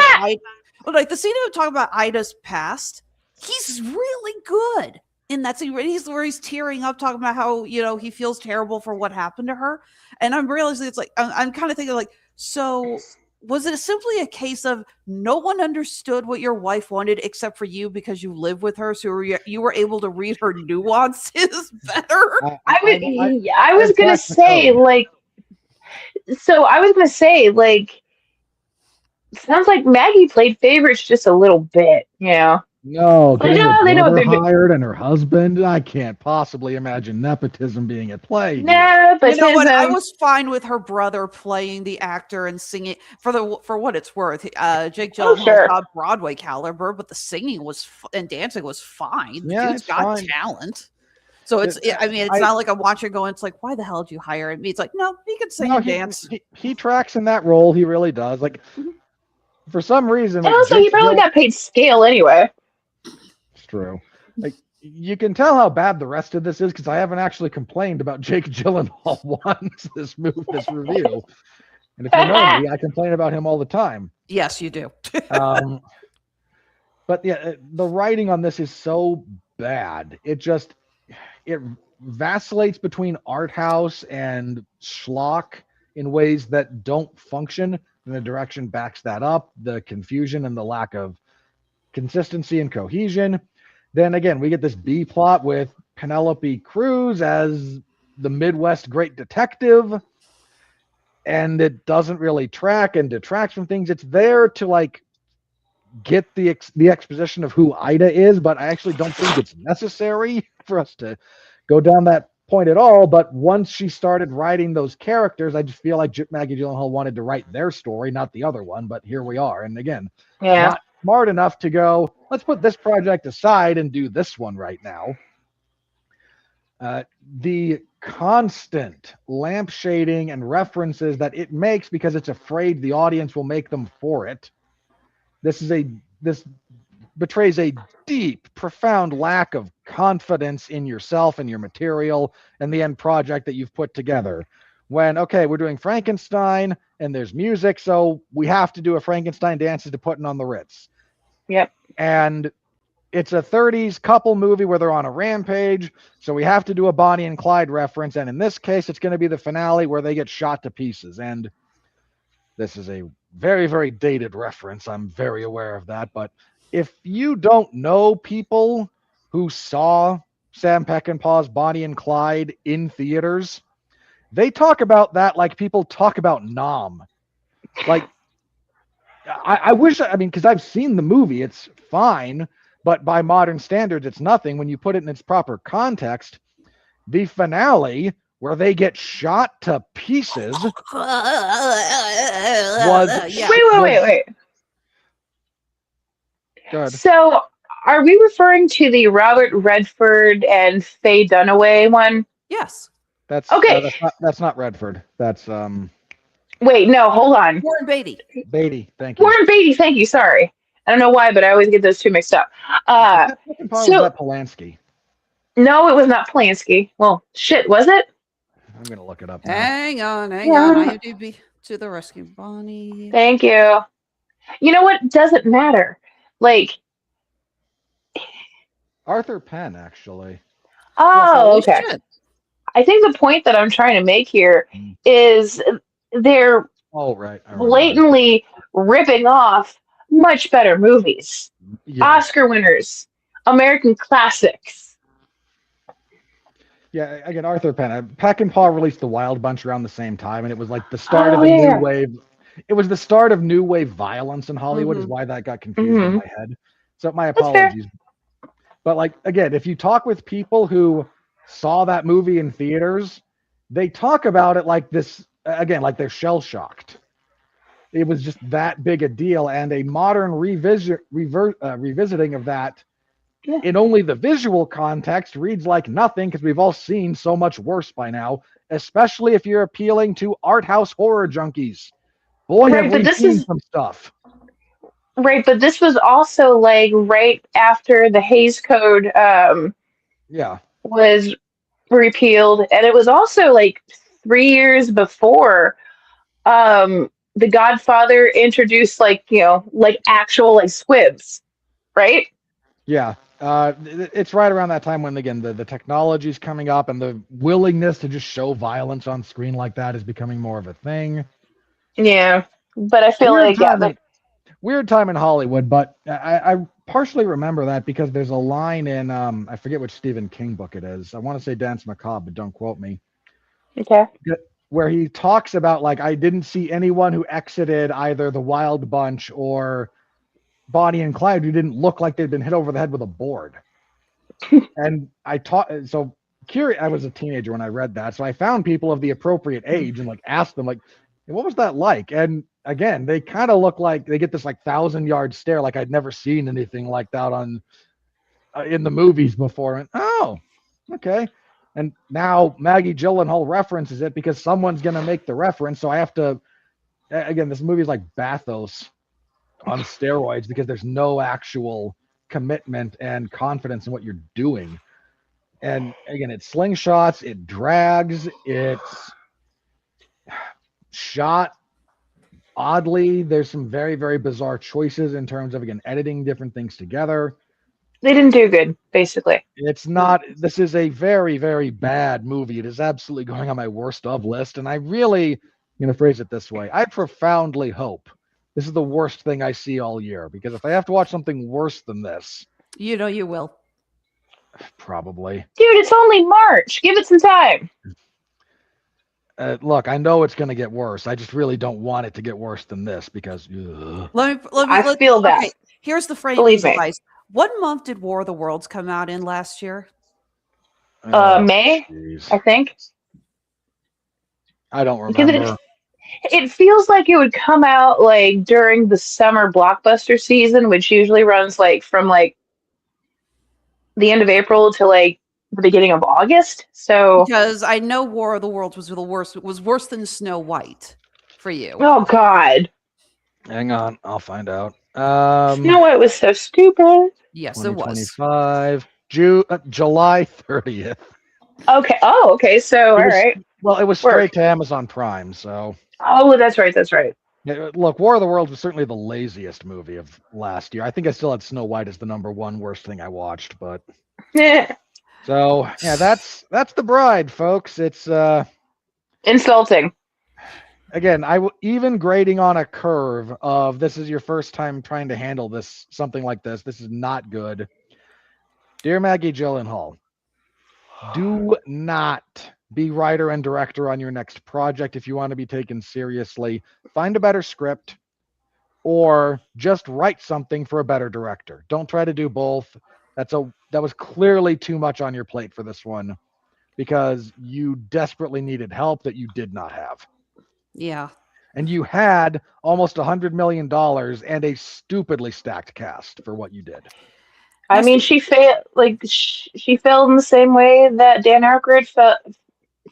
Ida's past, he's really good in that scene where he's tearing up, talking about how he feels terrible for what happened to her. And I'm realizing it's like I'm kind of thinking, like, so was it simply a case of no one understood what your wife wanted except for you because you live with her, so you were able to read her nuances better? I was gonna say, sounds like Maggie played favorites just a little bit, No, getting her brother hired and her husband. I can't possibly imagine nepotism being at play. No, but you know what? I was fine with her brother playing the actor and singing for what it's worth. Jake Gyllenhaal's not Broadway caliber, but the singing and dancing was fine. Yeah, Dude's got talent. So it's not like I'm watching going, it's like, why the hell did you hire him? It's like, no, he can sing and dance. He tracks in that role. He really does. Like, for some reason. And also, he probably got paid scale anyway. True. Like, you can tell how bad the rest of this is because I haven't actually complained about Jake Gyllenhaal once this review. And if you know me, I complain about him all the time. Yes, you do. But yeah, the writing on this is so bad. It vacillates between art house and schlock in ways that don't function, and the direction backs that up. The confusion and the lack of consistency and cohesion. Then again, we get this B plot with Penelope Cruz as the Midwest great detective, and it doesn't really track and detracts from things. It's there to like get the exposition of who Ida is, but I actually don't think it's necessary for us to go down that point at all. But once she started writing those characters, I just feel like Maggie Gyllenhaal wanted to write their story, not the other one. But here we are, and again, not smart enough to go, let's put this project aside and do this one right now. The constant lampshading and references that it makes because it's afraid the audience will make them for it. This betrays a deep, profound lack of confidence in yourself and your material and the end project that you've put together. When, okay, we're doing Frankenstein and there's music, so we have to do a Frankenstein dances to putting on the Ritz. Yep. And it's a 30s couple movie where they're on a rampage, so we have to do a Bonnie and Clyde reference. And in this case, it's going to be the finale where they get shot to pieces. And this is a very, very dated reference. I'm very aware of that. But if you don't know people who saw Sam Peckinpah's Bonnie and Clyde in theaters, they talk about that like people talk about Nom. Like, I wish, because I've seen the movie, it's fine, but by modern standards, it's nothing. When you put it in its proper context, the finale where they get shot to pieces was... Wait. Good. So, are we referring to the Robert Redford and Faye Dunaway one? Yes. Okay. That's not Redford. That's Wait, no, hold on. Warren Beatty. Beatty. Thank you. Warren Beatty, thank you. Sorry. I don't know why, but I always get those two mixed up. Was So, that Polanski? no, it was not Polanski. Well, shit, was it? I'm going to look it up now. Hang on. Yeah. IMDb to the rescue, Bonnie. Thank you. You know what? Doesn't matter. Like, Arthur Penn, actually. oh, Holy okay. shit. I think the point that I'm trying to make here is they're Oh, right. I remember. blatantly ripping off much better movies, Yeah. Oscar winners, American classics. Yeah, again, Arthur Penn. Peck and Paul released The Wild Bunch around the same time, and it was like the start of the new wave. It was the start of new wave violence in Hollywood, is why that got confused in my head. So my apologies. But like, again, if you talk with people who saw that movie in theaters, they talk about it like this, again, like they're shell-shocked. It was just that big a deal, and a modern revisiting of that in only the visual context reads like nothing, because we've all seen so much worse by now, especially if you're appealing to art house horror junkies. Boy, have we seen some stuff. Right, but this was also like right after the Hays Code was repealed, and it was also like 3 years before The Godfather introduced like actual like squibs, right? Yeah. It's right around that time when, again, the technology's coming up and the willingness to just show violence on screen like that is becoming more of a thing. Yeah, but I feel weird time in Hollywood, but I partially remember that because there's a line in, I forget which Stephen King book it is. I want to say Dance Macabre, but don't quote me. Okay. Where he talks about, like, I didn't see anyone who exited either the Wild Bunch or Bonnie and Clyde who didn't look like they'd been hit over the head with a board. And I was a teenager when I read that, so I found people of the appropriate age and like asked them, like, what was that like? And again, they kind of look like they get this like 1,000-yard stare, like I'd never seen anything like that on in the movies before. And oh, okay. And now Maggie Gyllenhaal references it because someone's gonna make the reference, so I have to. Again, this movie's like Bathos on steroids because there's no actual commitment and confidence in what you're doing. And again, it slingshots, it drags, it's shot oddly. There's some very, very bizarre choices in terms of, again, editing different things together. They didn't do good, basically. This is a very, very bad movie. It is absolutely going on my worst of list. And I really, I'm going to phrase it this way. I profoundly hope this is the worst thing I see all year, because if I have to watch something worse than this, you know you will. Probably. Dude, it's only March. Give it some time. Look, I know it's going to get worse. I just really don't want it to get worse than this because. I feel that. Okay, here's the framing device. What month did War of the Worlds come out in last year? May, geez. I think. I don't remember. It feels like it would come out like during the summer blockbuster season, which usually runs like from like the end of April to like the beginning of August. So because I know War of the Worlds was the worst. It was worse than Snow White for you. Oh God! Hang on, I'll find out. Snow White was so stupid. Yes, it was. 2025, July 30th. Okay. Oh, okay. So all right. Well, it was straight to Amazon Prime, so. Oh, that's right. That's right. Look, War of the Worlds was certainly the laziest movie of last year. I think I still had Snow White as the number one worst thing I watched, but. So yeah, that's The Bride, folks. It's insulting. Again, even grading on a curve of this is your first time trying to handle something like this. This is not good. Dear Maggie Gyllenhaal, do not be writer and director on your next project if you want to be taken seriously. Find a better script or just write something for a better director. Don't try to do both. That was clearly too much on your plate for this one because you desperately needed help that you did not have. Yeah. And you had almost $100 million and a stupidly stacked cast for what you did. I mean, she failed. Like she failed in the same way that Dan Aykroyd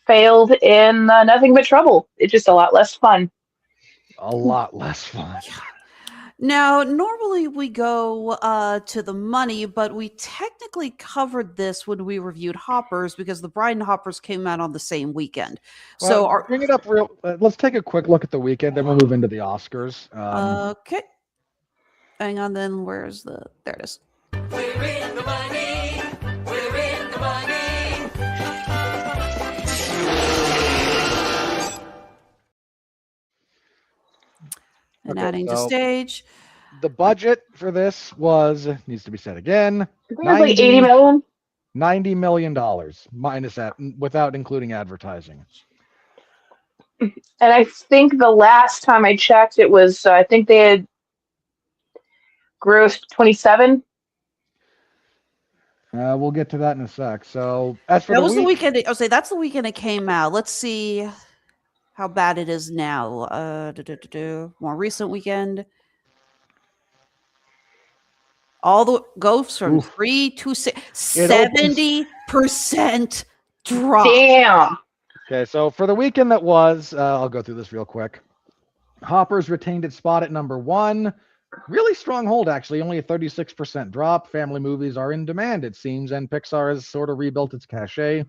failed in Nothing But Trouble. It's just a lot less fun. A lot less fun. Now, normally we go to the money, but we technically covered this when we reviewed Hoppers because the Bride and Hoppers came out on the same weekend. Well, So, bring it up real. Let's take a quick look at the weekend, then we'll move into the Oscars. okay. Hang on, then. Where's the? There it is. We're in the money. We're in the money. And Okay, adding to so stage. the budget for this needs to be said again, I think it was like 80 million. $90 million minus that, without including advertising. And I think the last time I checked, it was I think they had grossed 27. We'll get to that in a sec. So as for That the was the week, weekend. I'll say that's the weekend it came out. Let's see how bad it is now. More recent weekend. All the goes from 3 to 6, 70% drop. Damn. okay, so for the weekend that was, I'll go through this real quick. Hoppers retained its spot at number 1. Really strong hold, actually. Only a 36% drop. Family movies are in demand, it seems, and Pixar has sort of rebuilt its cachet.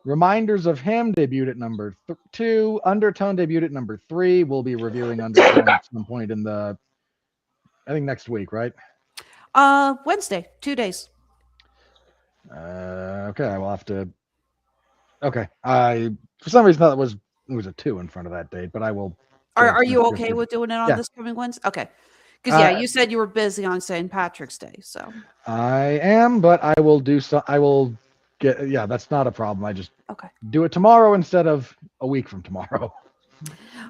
Reminders of Him debuted at number 2. Undertone debuted at number 3. We'll be reviewing Undertone at some point in I think next week, right? Wednesday, 2 days. Okay, I will have to. Okay, I for some reason thought it was a 2 in front of that date, but I will. Are you okay with doing it on Yeah. this coming Wednesday? Okay. Because you said you were busy on St. Patrick's Day, so I am, but I will do so. I will get. Yeah, that's not a problem. I just do it tomorrow instead of a week from tomorrow.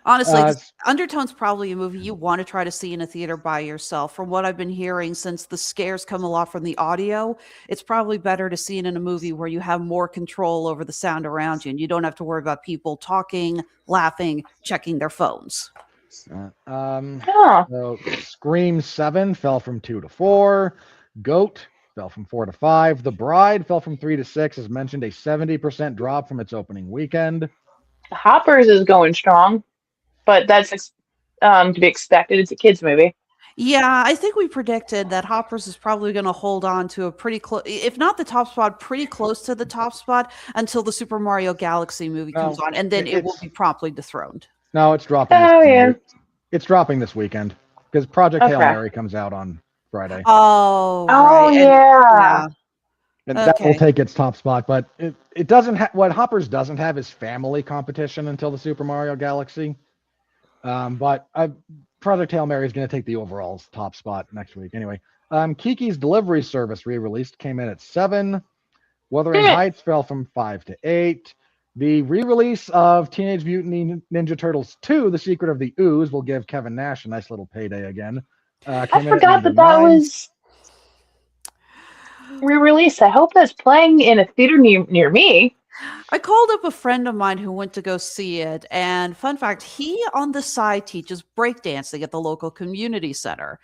Honestly, Undertone's probably a movie you want to try to see in a theater by yourself. From what I've been hearing, since the scares come a lot from the audio, it's probably better to see it in a movie where you have more control over the sound around you and you don't have to worry about people talking, laughing, checking their phones. So Scream 7 fell from 2 to 4. Goat fell from 4 to 5. The Bride fell from 3 to 6. As mentioned, a 70% drop from its opening weekend. Hoppers is going strong, but that's to be expected. It's a kids movie. Yeah, I think we predicted that Hoppers is probably going to hold on to a pretty close, if not the top spot, pretty close to the top spot until the Super Mario Galaxy movie comes on, and then it will be promptly dethroned. No, it's dropping. It's dropping this weekend because Project Hail Mary comes out on Friday. Oh, right. Yeah. And that will take its top spot, but it doesn't have what Hoppers doesn't have is family competition until the Super Mario Galaxy. But Project Hail Mary is going to take the overall top spot next week. Anyway, Kiki's Delivery Service re-released came in at 7. Wuthering Heights fell from 5 to 8. The re-release of Teenage Mutant Ninja Turtles 2: The Secret of the Ooze will give Kevin Nash a nice little payday again. I forgot that was re-released. I hope that's playing in a theater near me. I called up a friend of mine who went to go see it, and fun fact, he on the side teaches breakdancing at the local community center.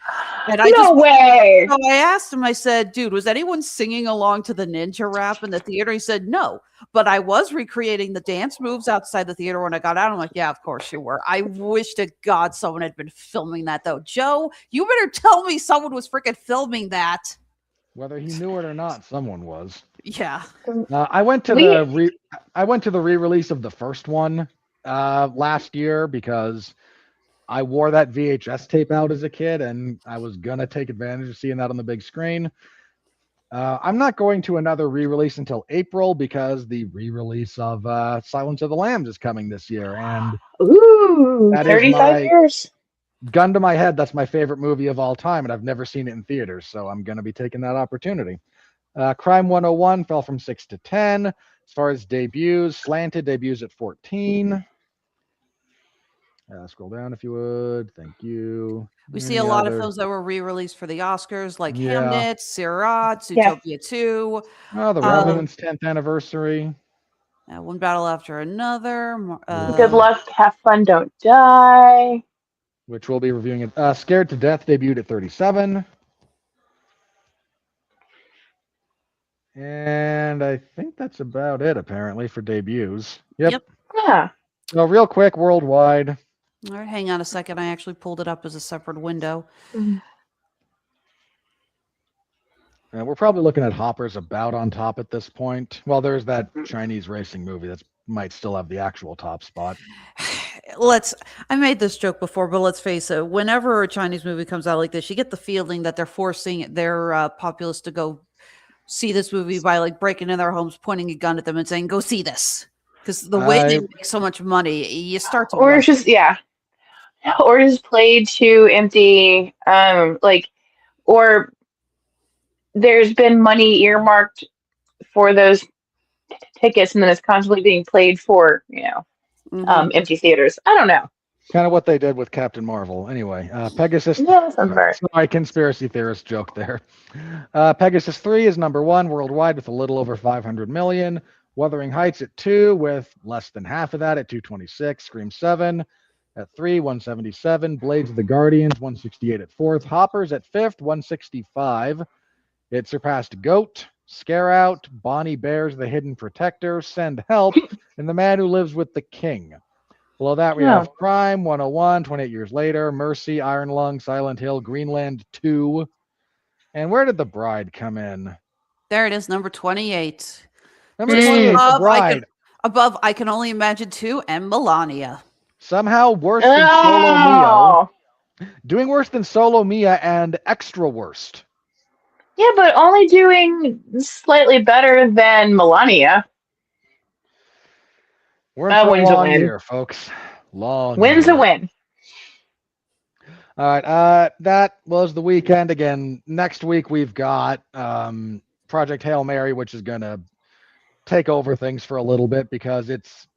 And No way! So I asked him, I said, dude, was anyone singing along to the ninja rap in the theater? He said, no, but I was recreating the dance moves outside the theater when I got out. I'm like, yeah, of course you were. I wish to God someone had been filming that, though. Joe, you better tell me someone was freaking filming that. Whether he knew it or not, someone was. Yeah. I went to the re-release of the first one last year because I wore that VHS tape out as a kid, and I was gonna take advantage of seeing that on the big screen. I'm not going to another re-release until April because the re-release of Silence of the Lambs is coming this year, and 35 years. Gun to my head, that's my favorite movie of all time, and I've never seen it in theaters, so I'm going to be taking that opportunity. Crime 101 fell from 6 to 10. As far as debuts, Slanted debuts at 14. Scroll down if you would. Thank you. We see a lot of films that were re-released for the Oscars, like Hamnet, Sirrat, Zootopia 2. The Revenant's 10th anniversary. One battle after another. Good luck, have fun, don't die. which we'll be reviewing it. Scared to Death debuted at 37. And I think that's about it, apparently, for debuts. Yep. Yeah. So real quick, worldwide. All right, hang on a second. I actually pulled it up as a separate window. We're probably looking at Hopper's about on top at this point. Well, there's that Chinese racing movie that might still have the actual top spot. I made this joke before, but let's face it. Whenever a Chinese movie comes out like this, you get the feeling that they're forcing their populace to go see this movie by like breaking in their homes, pointing a gun at them and saying, go see this. Because the way they make so much money, you start to... Or it's just, or just played to empty, or there's been money earmarked for those tickets and then it's constantly being played for, empty theaters. I don't know. Kind of what they did with Captain Marvel. Anyway, Pegasus. Yeah, sounds right. My conspiracy theorist joke there. Pegasus 3 is number 1 worldwide with a little over 500 million. Wuthering Heights at 2 with less than half of that at 226. Scream 7 at 3, 177. Blades of the Guardians, 168 at 4th. Hoppers at 5th, 165. It surpassed Goat, Scare Out, Bonnie Bears, The Hidden Protector, Send Help, and The Man Who Lives with the King. Below that, we have Crime, 101, 28 years later, Mercy, Iron Lung, Silent Hill, Greenland 2. And where did The Bride come in? There it is, number 28. Number 28, The Bride. Above I Can Only Imagine 2 and Melania. Somehow worse than Solo Mia. Doing worse than Solo Mia and Extra Worst. Yeah, but only doing slightly better than Melania. We're in for a long year, folks. Long Win's year. a win. All right. That was the weekend. Again, next week we've got Project Hail Mary, which is going to take over things for a little bit because it's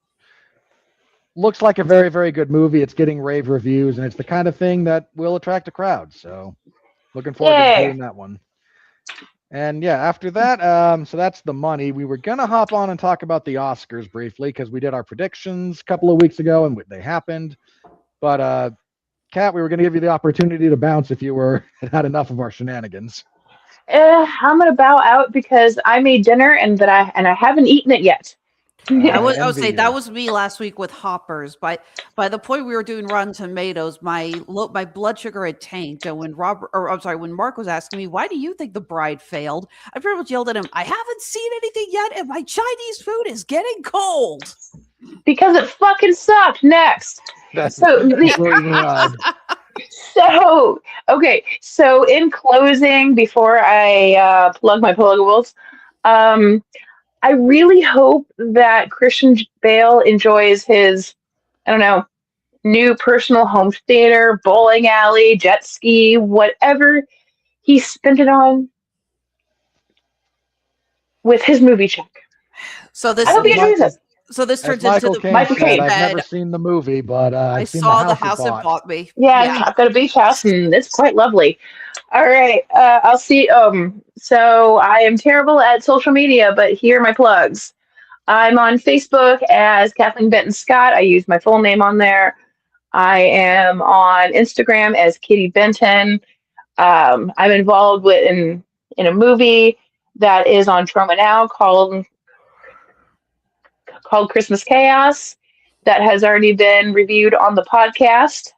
looks like a very, very good movie. It's getting rave reviews, and it's the kind of thing that will attract a crowd. So looking forward to doing that one. And yeah, after that, so that's the money. We were going to hop on and talk about the Oscars briefly because we did our predictions a couple of weeks ago and they happened. But Kat, we were going to give you the opportunity to bounce if you had enough of our shenanigans. I'm going to bow out because I made dinner and I haven't eaten it yet. I would say that was me last week with Hoppers. By the point we were doing Rotten Tomatoes, my blood sugar had tanked. And when when Mark was asking me, why do you think The Bride failed? I pretty much yelled at him, I haven't seen anything yet, and my Chinese food is getting cold. Because it fucking sucked. Next. So in closing, before I plug my pluggables, I really hope that Christian Bale enjoys his, new personal home theater, bowling alley, jet ski, whatever he spent it on with his movie check. So this I hope he enjoys it. So this turns Michael into the Caine Michael Caine. I've never seen the movie, but I I've seen saw the house it bought me. Yeah, I've got a beach house, and it's quite lovely. All right, I'll see. So I am terrible at social media, but here are my plugs. I'm on Facebook as Kathleen Benton Scott. I use my full name on there. I am on Instagram as Kitty Benton. I'm involved in a movie that is on Troma now called Christmas Chaos that has already been reviewed on the podcast.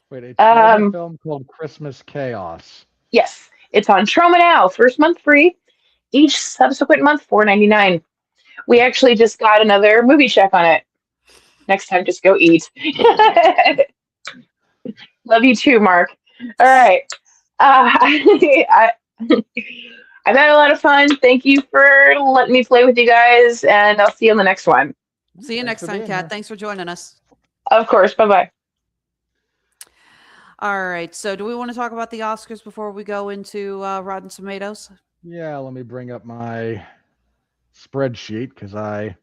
Wait, it's a film called Christmas Chaos. Yes, it's on Troma now. First month free. Each subsequent month $4.99. We actually just got another movie check on it. Next time, just go eat. Love you too, Mark. All right. I've had a lot of fun. Thank you for letting me play with you guys, and I'll see you on the next one. See you next time, Kat. Thanks for joining us. Of course. Bye-bye. All right. So do we want to talk about the Oscars before we go into Rotten Tomatoes? Yeah, let me bring up my spreadsheet because I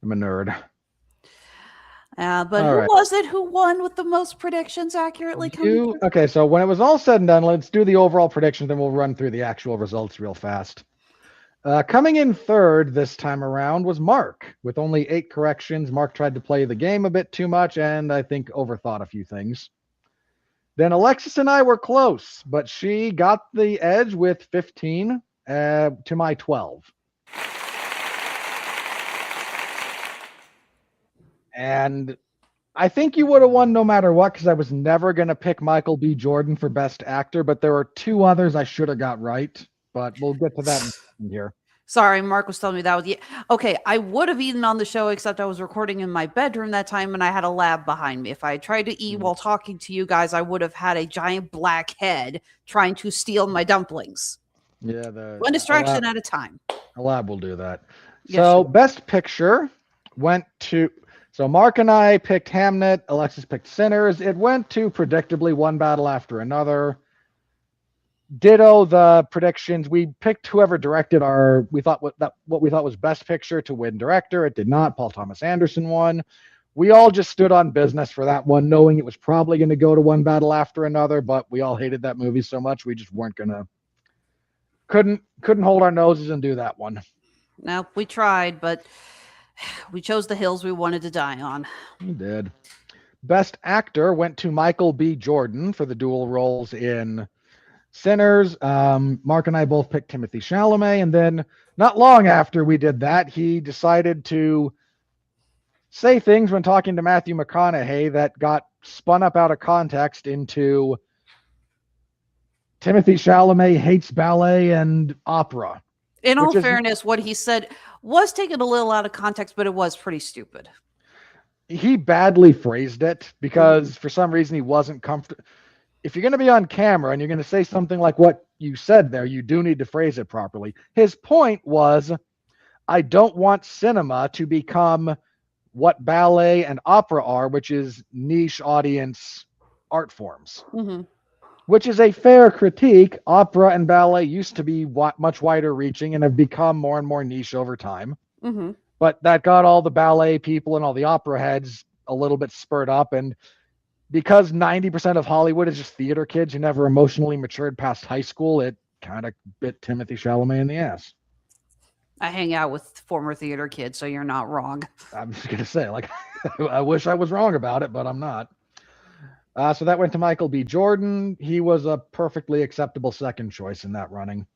am a nerd. But who was it who won with the most predictions accurately coming through? Okay, so when it was all said and done, let's do the overall predictions, then we'll run through the actual results real fast. Coming in third this time around was Mark, with only 8 corrections. Mark tried to play the game a bit too much, and I think overthought a few things. Then Alexis and I were close, but she got the edge with 15 to my 12. And I think you would have won no matter what, because I was never going to pick Michael B. Jordan for Best Actor, but there were 2 others I should have got right. But we'll get to that in here. Sorry, Mark was telling me that was okay. I would have eaten on the show, except I was recording in my bedroom that time, and I had a lab behind me. If I had tried to eat while talking to you guys, I would have had a giant black head trying to steal my dumplings. Yeah, one distraction at a time. A lab will do that. Yes, So, sure. Best Picture went to. So Mark and I picked Hamnet. Alexis picked Sinners. It went to predictably one battle after another. Ditto the predictions. We picked whoever directed what we thought was Best Picture to win director. It did not. Paul Thomas Anderson won. We all just stood on business for that one, knowing it was probably going to go to one battle after another, but we all hated that movie so much we just couldn't hold our noses and do that one. No, we tried, but we chose the hills we wanted to die on. We did. Best Actor went to Michael B. Jordan for the dual roles in Sinners. Mark and I both picked Timothée Chalamet, and then not long after we did that, he decided to say things when talking to Matthew McConaughey that got spun up out of context into Timothée Chalamet hates ballet and opera. In all fairness, what he said was taken a little out of context, but it was pretty stupid. He badly phrased it because for some reason he wasn't comfortable. If you're going to be on camera and you're going to say something like what you said there, you do need to phrase it properly. His point was, I don't want cinema to become what ballet and opera are, which is niche audience art forms. Mm-hmm. Which is a fair critique. Opera and ballet used to be much wider reaching and have become more and more niche over time. Mm-hmm. But that got all the ballet people and all the opera heads a little bit spurred up. And because 90% of Hollywood is just theater kids who never emotionally matured past high school, it kind of bit Timothée Chalamet in the ass. I hang out with former theater kids, so you're not wrong. I'm just going to say, like, I wish I was wrong about it, but I'm not. So that went to Michael B. Jordan. He was a perfectly acceptable second choice in that running.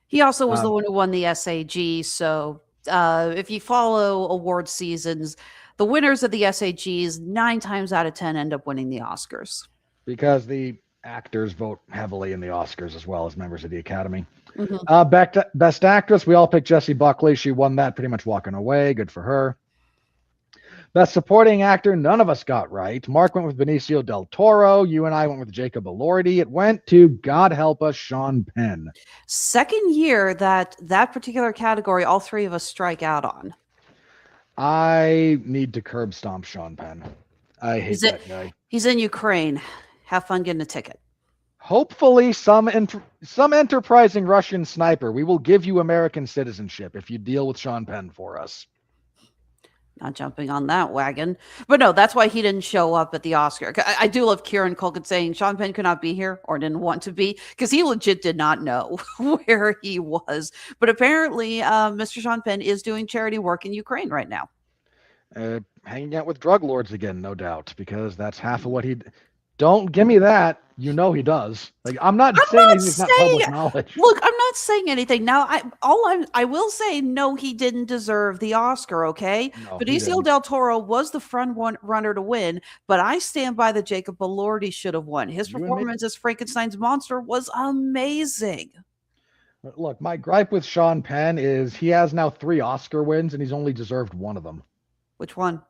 He also was the one who won the SAG. So if you follow award seasons, the winners of the SAGs 9 times out of 10 end up winning the Oscars. Because the actors vote heavily in the Oscars as well as members of the Academy. Mm-hmm. Best Actress, we all picked Jessie Buckley. She won that pretty much walking away. Good for her. Best Supporting Actor, none of us got right. Mark went with Benicio del Toro. You and I went with Jacob Elordi. It went to, God help us, Sean Penn. Second year that particular category, all 3 of us strike out on. I need to curb stomp Sean Penn. I hate that guy. He's in Ukraine. Have fun getting a ticket. Hopefully some enterprising Russian sniper. We will give you American citizenship if you deal with Sean Penn for us. Not jumping on that wagon. But no, that's why he didn't show up at the Oscar. I do love Kieran Culkin saying Sean Penn could not be here or didn't want to be because he legit did not know where he was. But apparently, Mr. Sean Penn is doing charity work in Ukraine right now. Hanging out with drug lords again, no doubt, because that's half of what he... Don't give me that. You know he does. Like I'm not saying it's not public knowledge. Look, I'm not saying anything. Now, I will say, no, he didn't deserve the Oscar, okay? No, Benicio del Toro was the front runner to win, but I stand by the Jacob Elordi should have won. His performance as Frankenstein's monster was amazing. Look, my gripe with Sean Penn is he has now 3 Oscar wins, and he's only deserved 1 of them. Which one?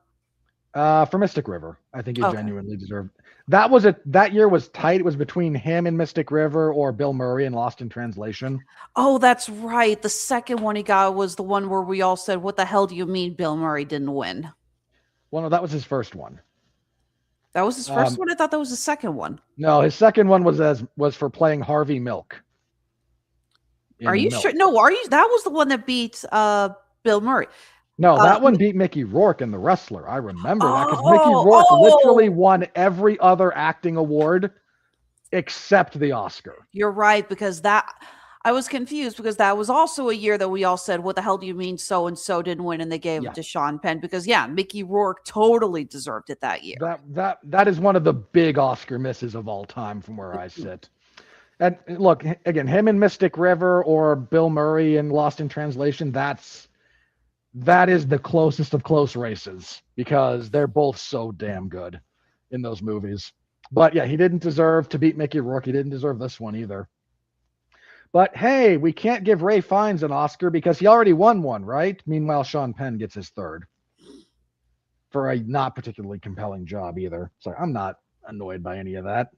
For Mystic River. I think he genuinely deserved. That year was tight. It was between him and Mystic River or Bill Murray in Lost in Translation. Oh, that's right. The second one he got was the one where we all said, what the hell do you mean Bill Murray didn't win? Well, no, that was his first one. That was his first one? I thought that was the second one. No, his second one was for playing Harvey Milk. Are you sure? No, that was the one that beat Bill Murray. No, that one beat Mickey Rourke in The Wrestler. I remember that because Mickey Rourke literally won every other acting award except the Oscar. You're right, because I was confused because that was also a year that we all said, "What the hell do you mean so and so didn't win?" And they gave Yeah. it to Sean Penn because Mickey Rourke totally deserved it that year. That is one of the big Oscar misses of all time from where I sit. And look, again, him in Mystic River or Bill Murray in Lost in Translation, that is the closest of close races because they're both so damn good in those movies. But yeah, he didn't deserve to beat Mickey Rourke. He didn't deserve this one either. But hey, we can't give Ray Fiennes an Oscar because he already won one, right? Meanwhile, Sean Penn gets his third for a not particularly compelling job either. So I'm not annoyed by any of that.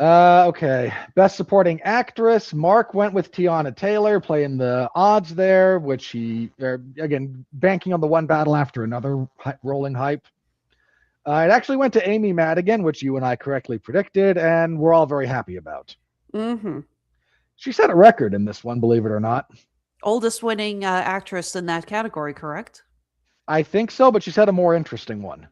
Okay. Best Supporting Actress. Mark went with Tiana Taylor playing the odds there, which again, banking on the one battle after another rolling hype. It actually went to Amy Madigan, which you and I correctly predicted, and we're all very happy about. Mm-hmm. She set a record in this one, believe it or not. Oldest winning actress in that category, correct? I think so, but she's had a more interesting one.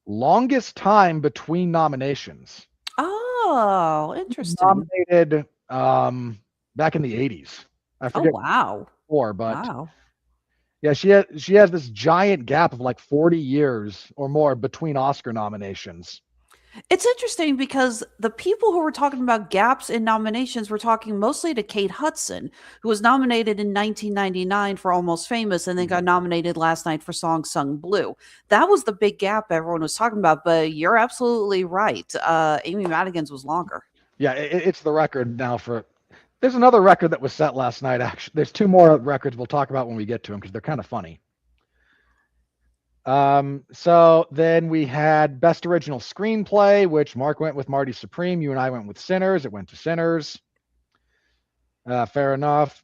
Longest time between nominations. Oh, interesting. Nominated back in the 80s. I forget. Oh, wow. But wow. yeah, she has this giant gap of like 40 years or more between Oscar nominations. It's interesting because the people who were talking about gaps in nominations were talking mostly to Kate Hudson, who was nominated in 1999 for Almost Famous and then got nominated last night for Song Sung Blue. That was the big gap everyone was talking about, but you're absolutely right. Amy Madigan's was longer. Yeah, it's the record now for... There's another record that was set last night, actually. There's two more records we'll talk about when we get to them because they're kind of funny. So then we had Best Original Screenplay, which Mark went with Marty Supreme. You and I went with Sinners. It went to Sinners. Fair enough.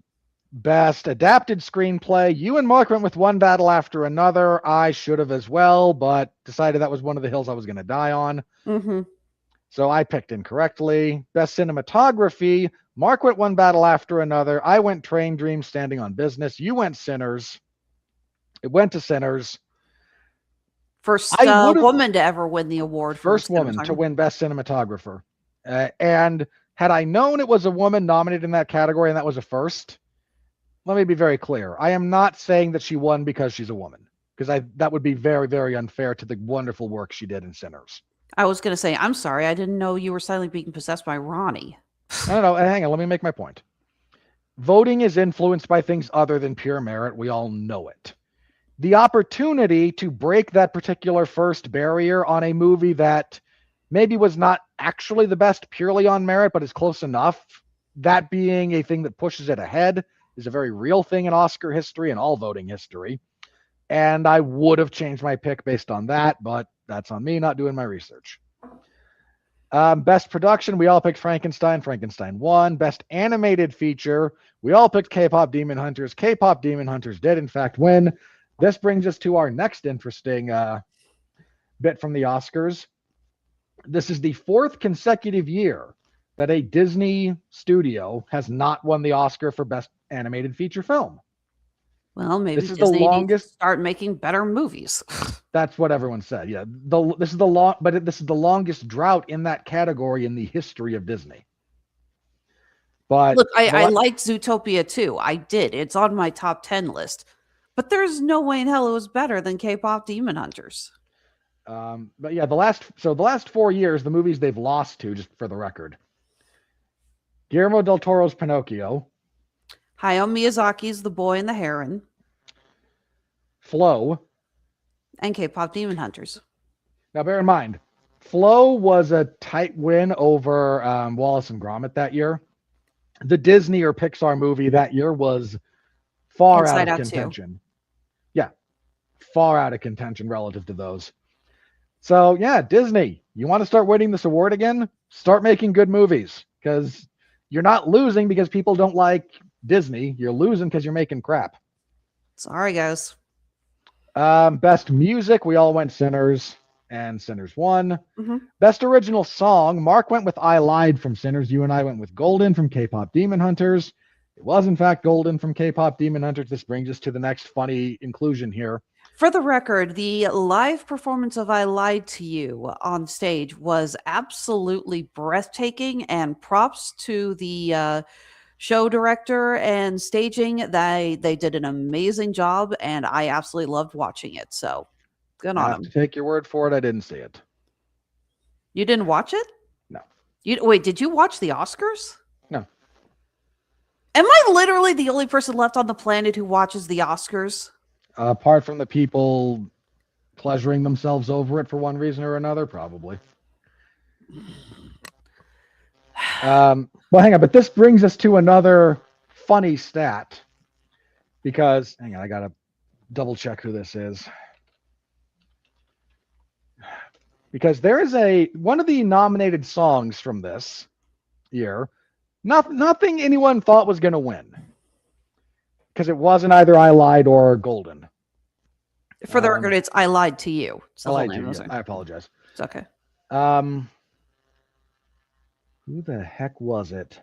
Best Adapted Screenplay. You and Mark went with One Battle After Another. I should have as well, but decided that was one of the hills I was going to die on. Mm-hmm. So I picked incorrectly. Best Cinematography. Mark went One Battle After Another. I went Train Dream Standing on Business. You went Sinners. It went to Sinners. First woman to ever win the award. First woman to win Best Cinematographer. And had I known it was a woman nominated in that category and that was a first, let me be very clear. I am not saying that she won because she's a woman, because that would be very, very unfair to the wonderful work she did in Sinners. I was going to say, I'm sorry. I didn't know you were silently being possessed by Ronnie. No, hang on. Let me make my point. Voting is influenced by things other than pure merit. We all know it. The opportunity to break that particular first barrier on a movie that maybe was not actually the best purely on merit, but is close enough, that being a thing that pushes it ahead, is a very real thing in Oscar history and all voting history. And I would have changed my pick based on that, but that's on me not doing my research. Best Production, we all picked Frankenstein. Frankenstein won. Best Animated Feature, we all picked K-Pop Demon Hunters. K-Pop Demon Hunters did, in fact, win. This brings us to our next interesting bit from the Oscars. This is the fourth consecutive year that a Disney studio has not won the Oscar for Best Animated Feature Film. Well, maybe this is Disney the longest. Needs to start making better movies. That's what everyone said. Yeah, this is the longest drought in that category in the history of Disney. But look, I liked Zootopia too. I did. It's on my top 10 list. But there's no way in hell it was better than K-Pop Demon Hunters. But yeah, the last 4 years, the movies they've lost to, just for the record: Guillermo del Toro's Pinocchio, Hayao Miyazaki's The Boy and the Heron, Flow, and K-Pop Demon Hunters. Now, bear in mind, Flow was a tight win over Wallace and Gromit that year. The Disney or Pixar movie that year was far out of contention. Yeah, far out of contention relative to those. So yeah, Disney, you want to start winning this award again? Start making good movies, because you're not losing because people don't like Disney. You're losing because you're making crap. Sorry, guys. Best Music, we all went Sinners, and Sinners won. Mm-hmm. Best Original Song, Mark went with I Lied from Sinners. You and I went with Golden from K-Pop Demon Hunters. It was, in fact, Golden from K-Pop Demon Hunters. This brings us to the next funny inclusion here. For the record, the live performance of I Lied to You on stage was absolutely breathtaking, and props to the show director and staging. They did an amazing job, and I absolutely loved watching it. So good I on have them. to take your word for it. I didn't see it. You didn't watch it? No. Wait, did you watch the Oscars? No. Am I literally the only person left on the planet who watches the Oscars? Apart from the people pleasuring themselves over it for one reason or another, probably. Well, hang on, but this brings us to another funny stat. Because, hang on, I gotta double check who this is. Because there is one of the nominated songs from this year, nothing anyone thought was going to win. Because it wasn't either I Lied or Golden. For the record, it's I Lied to You. It's the I whole lied name to of you. the song. I apologize. It's okay. Who the heck was it?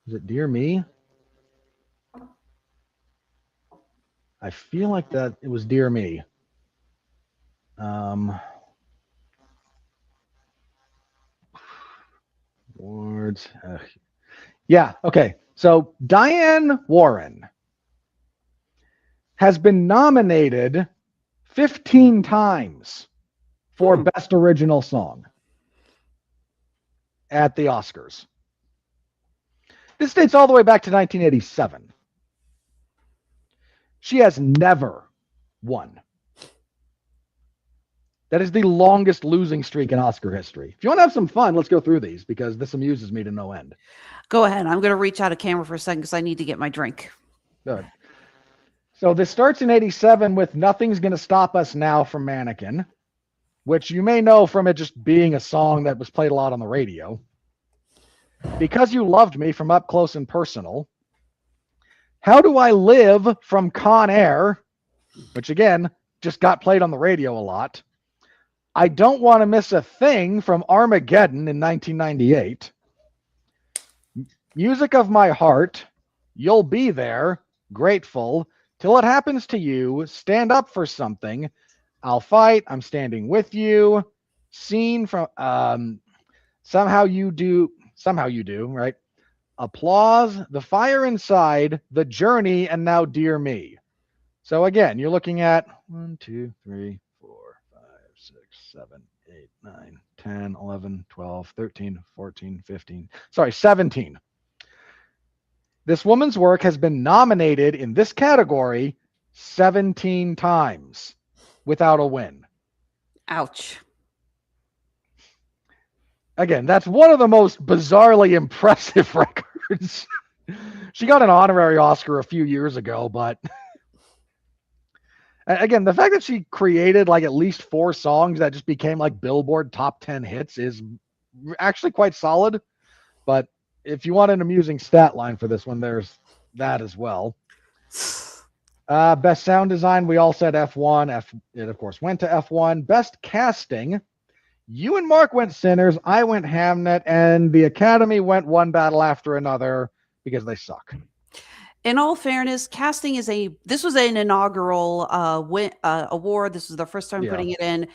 Was it Dear Me? I feel like that it was Dear Me. Awards. Yeah, okay. So Diane Warren has been nominated 15 times for Best Original Song at the Oscars. This dates all the way back to 1987. She has never won. That is the longest losing streak in Oscar history. If you want to have some fun, let's go through these because this amuses me to no end. Go ahead. I'm going to reach out of camera for a second because I need to get my drink. Good. So this starts in 87 with Nothing's Gonna Stop Us Now from Mannequin, which you may know from it just being a song that was played a lot on the radio. Because You Loved Me from Up Close and Personal. How Do I Live from Con Air, which again, just got played on the radio a lot. I Don't Want to Miss a Thing from Armageddon in 1998. Music of My Heart, You'll Be There, Grateful, Till It Happens to You, Stand Up for Something, I'll Fight, I'm Standing With You, Scene from Somehow You Do, right? Applause, The Fire Inside, The Journey, and now Dear Me. So again, you're looking at 1, 2, 3, 4, 5, 6, 7, 8, 9, 10, 11, 12, 13, 14, 15. Sorry, 17. This woman's work has been nominated in this category 17 times without a win. Ouch. Again, that's one of the most bizarrely impressive records. She got an honorary Oscar a few years ago, but again, the fact that she created like at least 4 songs that just became like Billboard top 10 hits is actually quite solid. But if you want an amusing stat line for this one, there's that as well. Best sound design, we all said F1. It, of course, went to F1. Best casting, you and Mark went Sinners, I went Hamnet, and the Academy went One Battle After Another because they suck. In all fairness, casting this was an inaugural award. This was the first time putting it in.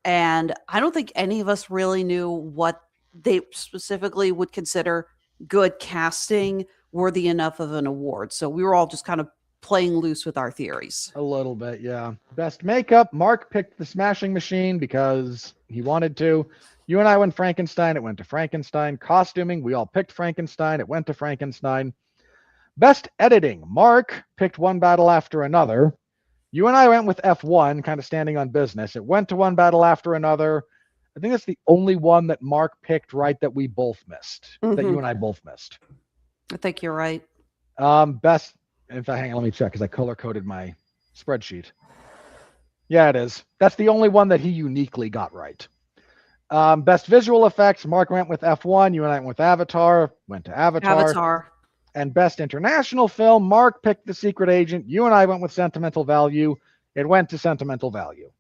And I don't think any of us really knew what they specifically would consider good casting worthy enough of an award. So we were all just kind of playing loose with our theories. A little bit, yeah. Best makeup, Mark picked The Smashing Machine because he wanted to. You and I went Frankenstein, it went to Frankenstein. Costuming, we all picked Frankenstein, it went to Frankenstein. Best editing, Mark picked One Battle After Another. You and I went with F1, kind of standing on business. It went to One Battle After Another. I think that's the only one that Mark picked right that we both missed, that you and I both missed. I think you're right. Best, in fact, hang on, let me check because I color-coded my spreadsheet. Yeah, it is. That's the only one that he uniquely got right. Best visual effects, Mark went with F1, you and I went with Avatar, went to Avatar. And best international film, Mark picked The Secret Agent, you and I went with Sentimental Value, it went to Sentimental Value.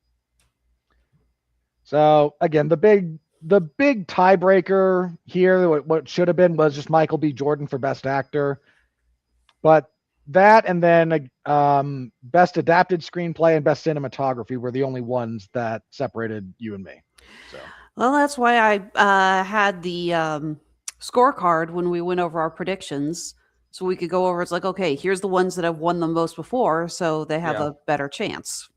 So again, the big tiebreaker here, what should have been was just Michael B. Jordan for Best Actor. But that, and then best adapted screenplay and best cinematography were the only ones that separated you and me. So Well, that's why I had the scorecard when we went over our predictions, so we could go over. It's like, okay, here's the ones that have won the most before, so they have Yeah. a better chance.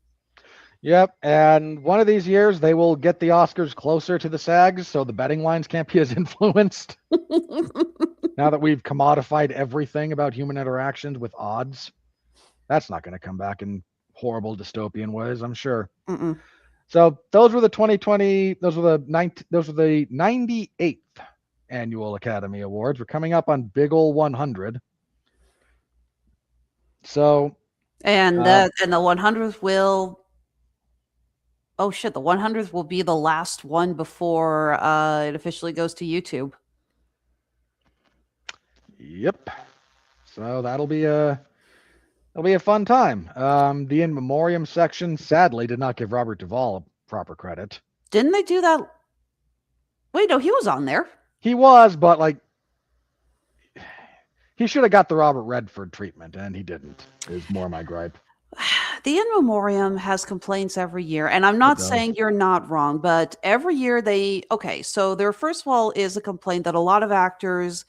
Yep, and one of these years they will get the Oscars closer to the SAGs, so the betting lines can't be as influenced. Now that we've commodified everything about human interactions with odds, that's not going to come back in horrible dystopian ways, I'm sure. Mm-mm. So those were the 2020. Those were the 98th annual Academy Awards. We're coming up on big ol' 100. So And the 100th will. Oh shit! The 100th will be the last one before it officially goes to YouTube. yep. So that'll be a fun time. The in memoriam section sadly did not give Robert Duvall proper credit. Didn't they do that? Wait, no, he was on there. He was, but like he should have got the Robert Redford treatment, and he didn't. Is more my gripe. The in memoriam has complaints every year, and I'm not does. saying you're not wrong, but every year so there first of all is a complaint that a lot of actors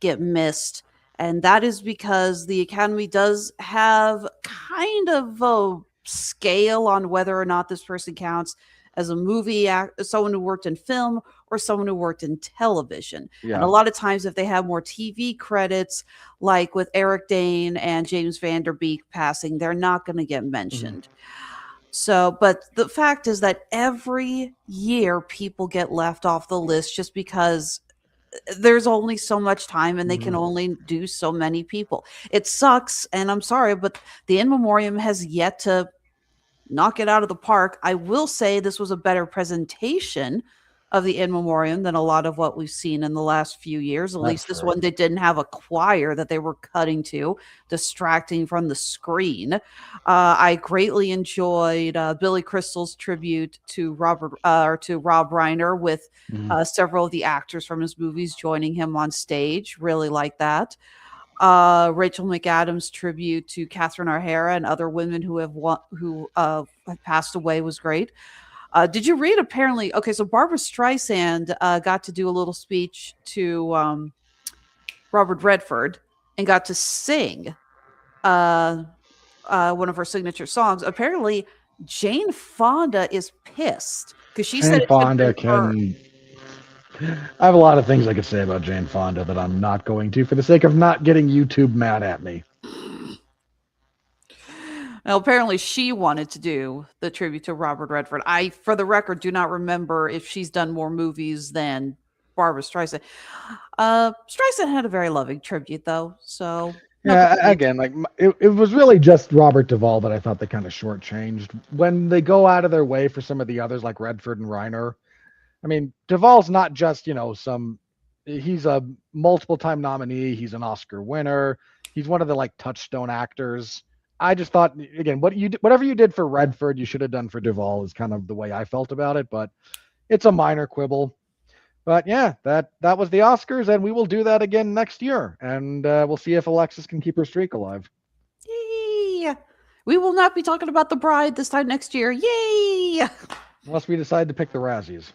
get missed, and that is because the Academy does have kind of a scale on whether or not this person counts as a someone who worked in film or someone who worked in television. Yeah. And a lot of times if they have more TV credits, like with Eric Dane and James Van Der Beek passing, they're not going to get mentioned. So, but the fact is that every year people get left off the list just because there's only so much time and they can only do so many people. It sucks, and I'm sorry, but the in memoriam has yet to knock it out of the park. I will say this was a better presentation of the in memoriam than a lot of what we've seen in the last few years. At least this true. one, they didn't have a choir that they were cutting to, distracting from the screen. I greatly enjoyed Billy Crystal's tribute to Rob Reiner with several of the actors from his movies joining him on stage. Really like that. Rachel McAdams' tribute to Catherine O'Hara and other women who have passed away was great. Did you read? Apparently, okay. So Barbara Streisand got to do a little speech to Robert Redford and got to sing one of her signature songs. Apparently, Jane Fonda is pissed because she said Jane it should have Fonda been her. can. I have a lot of things I could say about Jane Fonda that I'm not going to for the sake of not getting YouTube mad at me. Now, apparently, she wanted to do the tribute to Robert Redford. I, for the record, do not remember if she's done more movies than Barbara Streisand. Streisand had a very loving tribute, though. So Yeah, again, like it was really just Robert Duvall that I thought they kind of shortchanged. When they go out of their way for some of the others, like Redford and Reiner, I mean, Duvall's not just he's a multiple-time nominee. He's an Oscar winner. He's one of the like touchstone actors. I just thought, again, whatever you did for Redford, you should have done for Duvall is kind of the way I felt about it, but it's a minor quibble. But yeah, that was the Oscars, and we will do that again next year, and we'll see if Alexis can keep her streak alive. Yay! We will not be talking about The Bride this time next year. Yay! Unless we decide to pick the Razzies.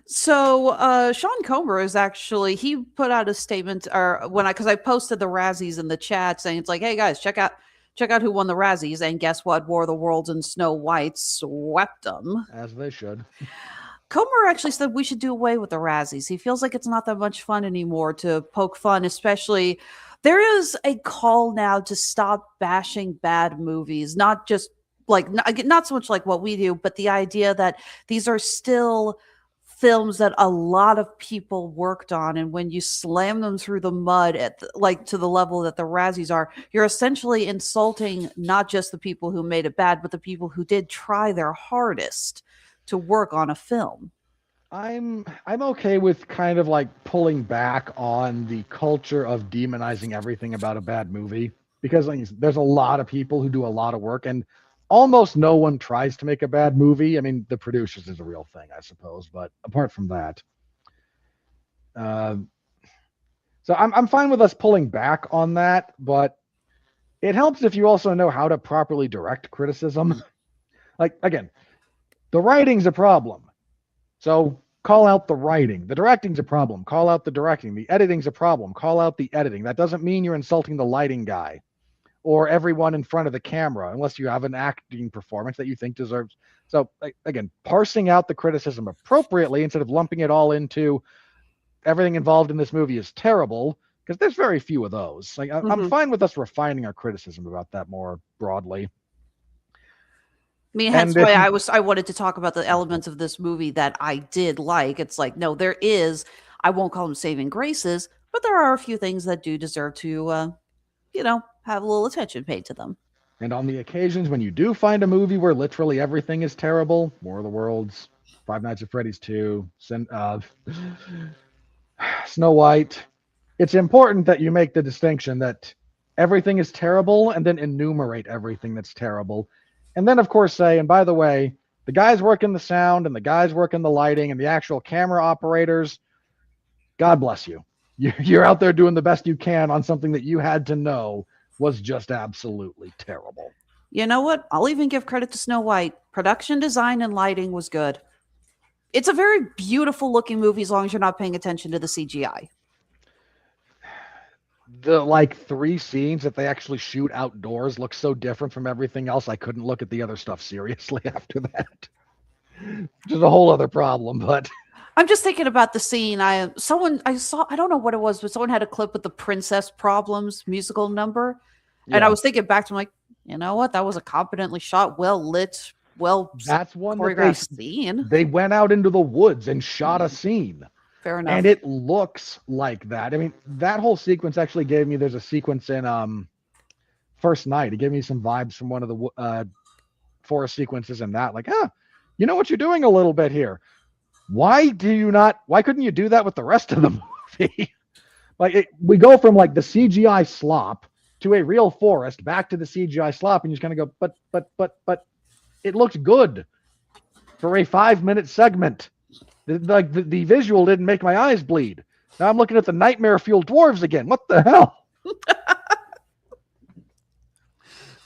So Sean Comer is actually, he put out a statement because I posted the Razzies in the chat saying it's like, hey guys, check out who won the Razzies, and guess what? War of the Worlds and Snow White swept them. As they should. Comer actually said we should do away with the Razzies. He feels like it's not that much fun anymore to poke fun, especially there is a call now to stop bashing bad movies, not just like not so much like what we do, but the idea that these are still films that a lot of people worked on, and when you slam them through the mud to the level that the Razzies are, you're essentially insulting not just the people who made it bad, but the people who did try their hardest to work on a film. I'm okay with kind of like pulling back on the culture of demonizing everything about a bad movie, because like, there's a lot of people who do a lot of work, and almost no one tries to make a bad movie. I mean, the producers is a real thing, I suppose, but apart from that, So I'm fine with us pulling back on that, but it helps if you also know how to properly direct criticism. Like, again, the writing's a problem. So call out the writing. The directing's a problem. Call out the directing. The editing's a problem. Call out the editing. That doesn't mean you're insulting the lighting guy or everyone in front of the camera, unless you have an acting performance that you think deserves. So, again, parsing out the criticism appropriately instead of lumping it all into everything involved in this movie is terrible, because there's very few of those. Like, I'm fine with us refining our criticism about that more broadly. I mean, hence why I wanted to talk about the elements of this movie that I did like. It's like, no, there is, I won't call them saving graces, but there are a few things that do deserve to, have a little attention paid to them. And on the occasions when you do find a movie where literally everything is terrible, War of the Worlds, Five Nights at Freddy's 2, Snow White, it's important that you make the distinction that everything is terrible and then enumerate everything that's terrible. And then, of course, say, and by the way, the guys working the sound and the guys working the lighting and the actual camera operators, God bless you. You're out there doing the best you can on something that you had to know was just absolutely terrible. You know what? I'll even give credit to Snow White. Production design and lighting was good. It's a very beautiful looking movie as long as you're not paying attention to the CGI. The 3 scenes that they actually shoot outdoors look so different from everything else. I couldn't look at the other stuff seriously after that. Which is a whole other problem, but I'm just thinking about the scene. I saw, I don't know what it was, but someone had a clip with the Princess Problems musical number. Yeah. And I was thinking back to, like, you know what? That was a competently shot, well lit, that's one choreographed scene. They went out into the woods and shot a scene. Fair enough. And it looks like that. I mean, that whole sequence actually gave me, there's a sequence in First Night. It gave me some vibes from one of the forest sequences in that. Like, you know what you're doing a little bit here. Why couldn't you do that with the rest of the movie? We go from like the CGI slop to a real forest, back to the CGI slop, and you just kind of go, but it looked good for a 5-minute segment. The visual didn't make my eyes bleed. Now I'm looking at the nightmare-fueled dwarves again. What the hell?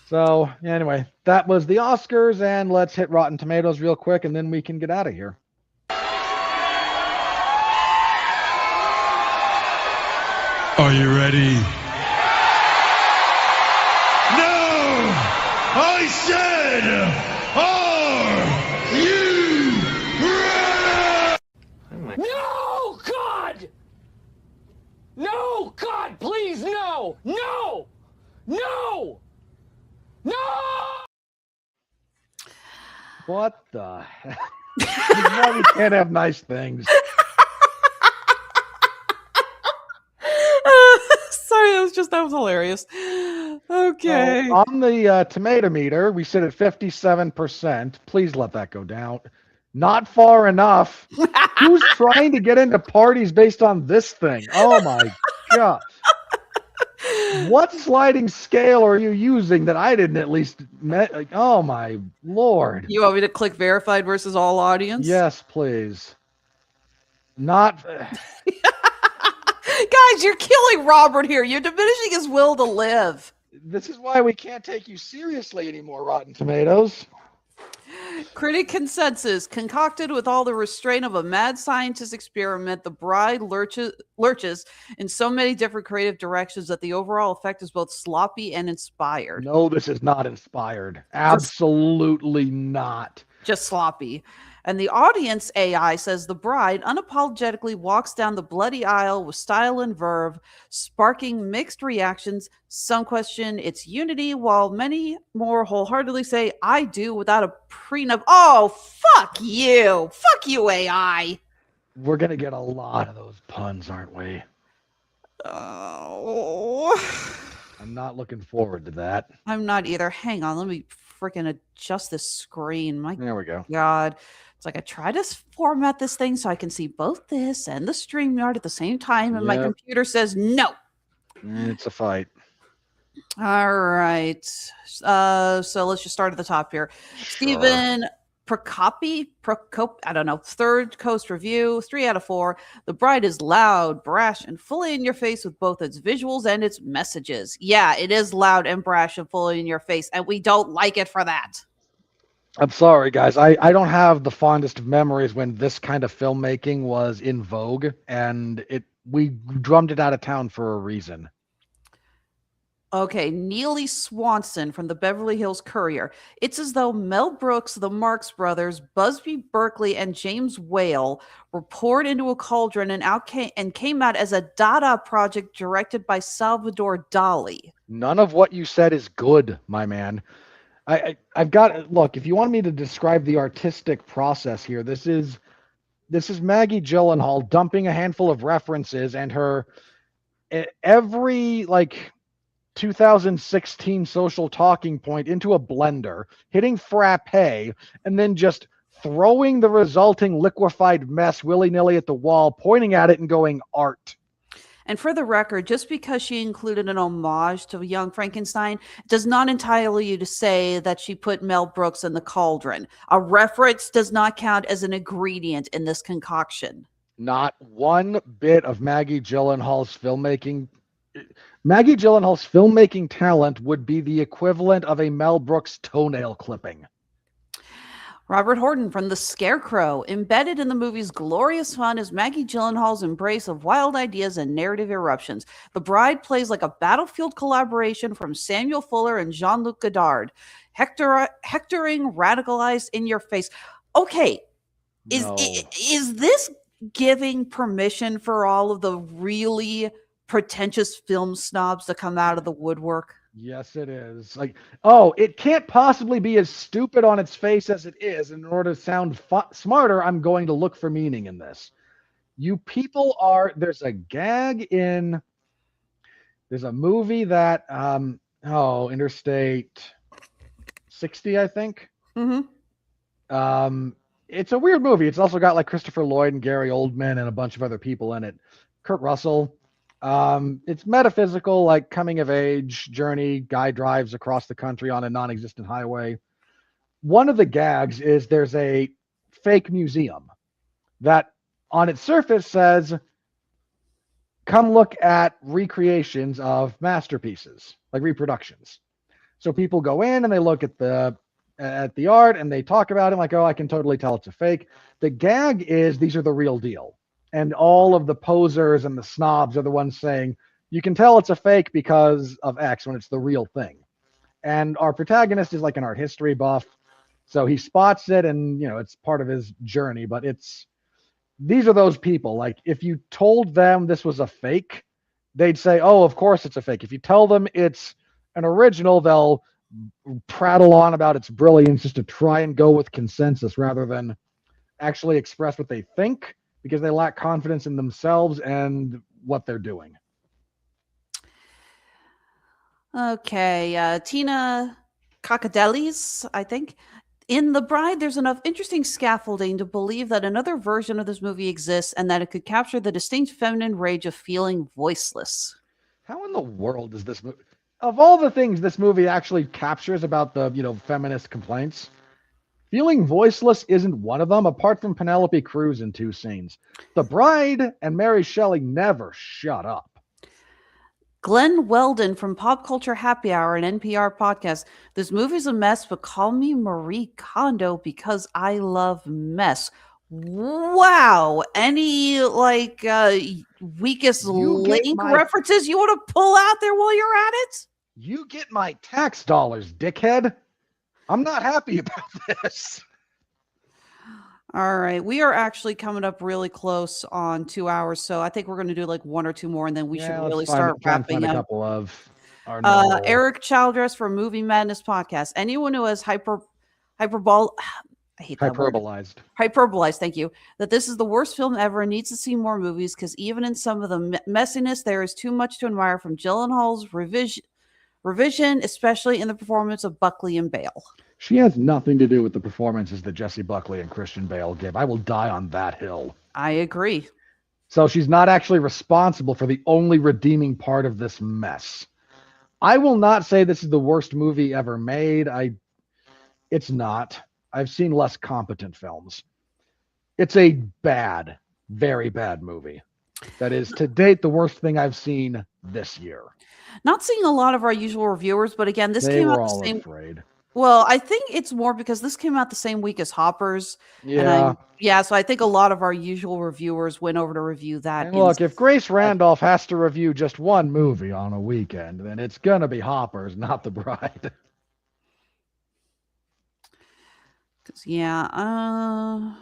So, anyway, that was the Oscars, and let's hit Rotten Tomatoes real quick, and then we can get out of here. Are you ready? No! I said, are you ready? No, God! No, God, please, no! No! No! No! What the heck? Why we can't have nice things? Sorry, that was hilarious. Okay. So on the tomato meter, we sit at 57%. Please let that go down. Not far enough. Who's trying to get into parties based on this thing? Oh my God. What sliding scale are you using that I didn't at least oh my Lord. You want me to click verified versus all audience? Yes, please. Not Guys, you're killing Robert here. You're diminishing his will to live. This is why we can't take you seriously anymore, Rotten Tomatoes. Critic consensus: concocted with all the restraint of a mad scientist experiment, The Bride lurches in so many different creative directions that the overall effect is both sloppy and inspired. No, this is not inspired. Absolutely not. Just sloppy. And the audience AI says The Bride unapologetically walks down the bloody aisle with style and verve, sparking mixed reactions. Some question its unity, while many more wholeheartedly say, I do, without a prenup. Oh, fuck you. Fuck you, AI. We're going to get a lot of those puns, aren't we? Oh. I'm not looking forward to that. I'm not either. Hang on. Let me freaking adjust this screen. There we go. God. It's like I try to format this thing so I can see both this and the StreamYard at the same time, and my computer says no. It's a fight. All right. So let's just start at the top here. Sure. Steven, I don't know, Third Coast Review, 3 out of 4. The Bride is loud, brash, and fully in your face with both its visuals and its messages. Yeah, it is loud and brash and fully in your face, and we don't like it for that. I'm sorry, guys. I don't have the fondest of memories when this kind of filmmaking was in vogue, and we drummed it out of town for a reason. Okay, Neely Swanson from the Beverly Hills Courier. It's as though Mel Brooks, the Marx Brothers, Busby Berkeley, and James Whale were poured into a cauldron and came out as a Dada project directed by Salvador Dali. None of what you said is good, my man. I've got, look, if you want me to describe the artistic process here, this is Maggie Gyllenhaal dumping a handful of references and her every 2016 social talking point into a blender, hitting frappe, and then just throwing the resulting liquefied mess willy-nilly at the wall, pointing at it and going, art. And for the record, just because she included an homage to Young Frankenstein does not entitle you to say that she put Mel Brooks in the cauldron. A reference does not count as an ingredient in this concoction. Not one bit of Maggie Gyllenhaal's filmmaking talent would be the equivalent of a Mel Brooks toenail clipping. Robert Horton from The Scarecrow. Embedded in the movie's glorious fun is Maggie Gyllenhaal's embrace of wild ideas and narrative eruptions. The Bride plays like a battlefield collaboration from Samuel Fuller and Jean-Luc Godard. Hectoring, radicalized, in your face. Okay, is this giving permission for all of the really pretentious film snobs to come out of the woodwork? Yes, it is. It can't possibly be as stupid on its face as it is. In order to sound smarter, I'm going to look for meaning in this. You people there's a movie that, Interstate 60, I think. Mm-hmm. It's a weird movie. It's also got Christopher Lloyd and Gary Oldman and a bunch of other people in it. Kurt Russell. It's metaphysical, coming of age journey. Guy drives across the country on a non-existent highway. One of the gags is there's a fake museum that on its surface says, come look at recreations of masterpieces, reproductions. So people go in and they look at the art and they talk about it I can totally tell it's a fake. The gag is these are the real deal. And all of the posers and the snobs are the ones saying, you can tell it's a fake because of X when it's the real thing. And our protagonist is an art history buff. So he spots it and, it's part of his journey. But these are those people. If you told them this was a fake, they'd say, oh, of course it's a fake. If you tell them it's an original, they'll prattle on about its brilliance just to try and go with consensus rather than actually express what they think, because they lack confidence in themselves and what they're doing. Okay, Tina Cockadellis, I think. In The Bride, there's enough interesting scaffolding to believe that another version of this movie exists and that it could capture the distinct feminine rage of feeling voiceless. How in the world does this movie... Of all the things this movie actually captures about the, feminist complaints, feeling voiceless isn't one of them, apart from Penelope Cruz in 2 scenes. The Bride and Mary Shelley never shut up. Glenn Weldon from Pop Culture Happy Hour, an NPR podcast. This movie's a mess, but call me Marie Kondo because I love mess. Wow. Any weakest link references you want to pull out there while you're at it? You get my tax dollars, dickhead. I'm not happy about this. All right. We are actually coming up really close on 2 hours. So I think we're going to do 1 or 2 more and then we should really start wrapping up. A couple of our Eric Childress for Movie Madness Podcast. Anyone who has hyperbolized, thank you, that this is the worst film ever and needs to see more movies because even in some of the messiness, there is too much to admire from Gyllenhaal's revision, especially in the performance of Buckley and Bale. She has nothing to do with the performances that Jessie Buckley and Christian Bale give. I will die on that hill. I agree. So she's not actually responsible for the only redeeming part of this mess. I will not say this is the worst movie ever made. It's not. I've seen less competent films. It's a bad, very bad movie. That is, to date, the worst thing I've seen this year. Not seeing a lot of our usual reviewers, but again, this They came out were the all same. afraid. Well, I think it's more because this came out the same week as Hoppers. Yeah. So I think a lot of our usual reviewers went over to review that. And look, if Grace Randolph has to review just one movie on a weekend, then it's going to be Hoppers, not The Bride. No,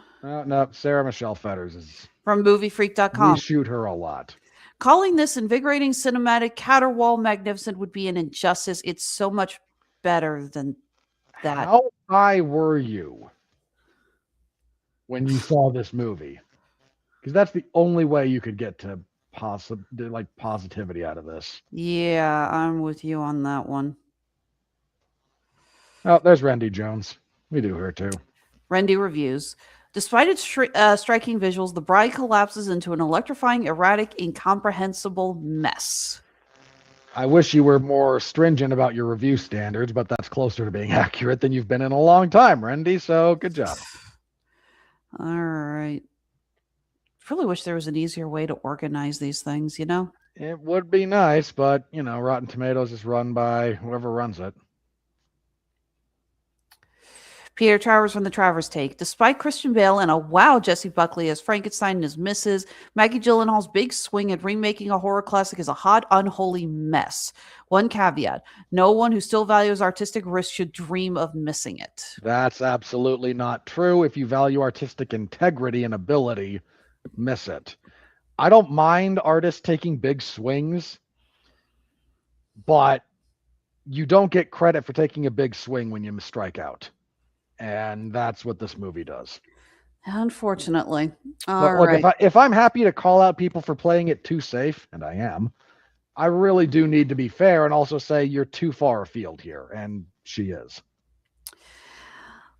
Sarah Michelle Fetters is... From moviefreak.com. We shoot her a lot. Calling this invigorating, cinematic, caterwaul magnificent would be an injustice. It's so much better than that. How high were you when you saw this movie? Because that's the only way you could get to positivity out of this. Yeah, I'm with you on that one. Oh, there's Randy Jones. We do her too. Randy reviews. Despite its striking visuals, The Bride collapses into an electrifying, erratic, incomprehensible mess. I wish you were more stringent about your review standards, but that's closer to being accurate than you've been in a long time, Randy, so good job. All right. Really wish there was an easier way to organize these things, you know? It would be nice, but, you know, Rotten Tomatoes is run by whoever runs it. Peter Travers from the Travers Take. Despite Christian Bale and a wow Jesse Buckley as Frankenstein and his missus, Maggie Gyllenhaal's big swing at remaking a horror classic is a hot, unholy mess. One caveat, no one who still values artistic risk should dream of missing it. That's absolutely not true. If you value artistic integrity and ability, miss it. I don't mind artists taking big swings, but you don't get credit for taking a big swing when you strike out. And that's what this movie does. Unfortunately. But look, if I'm happy to call out people for playing it too safe, and I am, I really do need to be fair and also say you're too far afield here, and she is.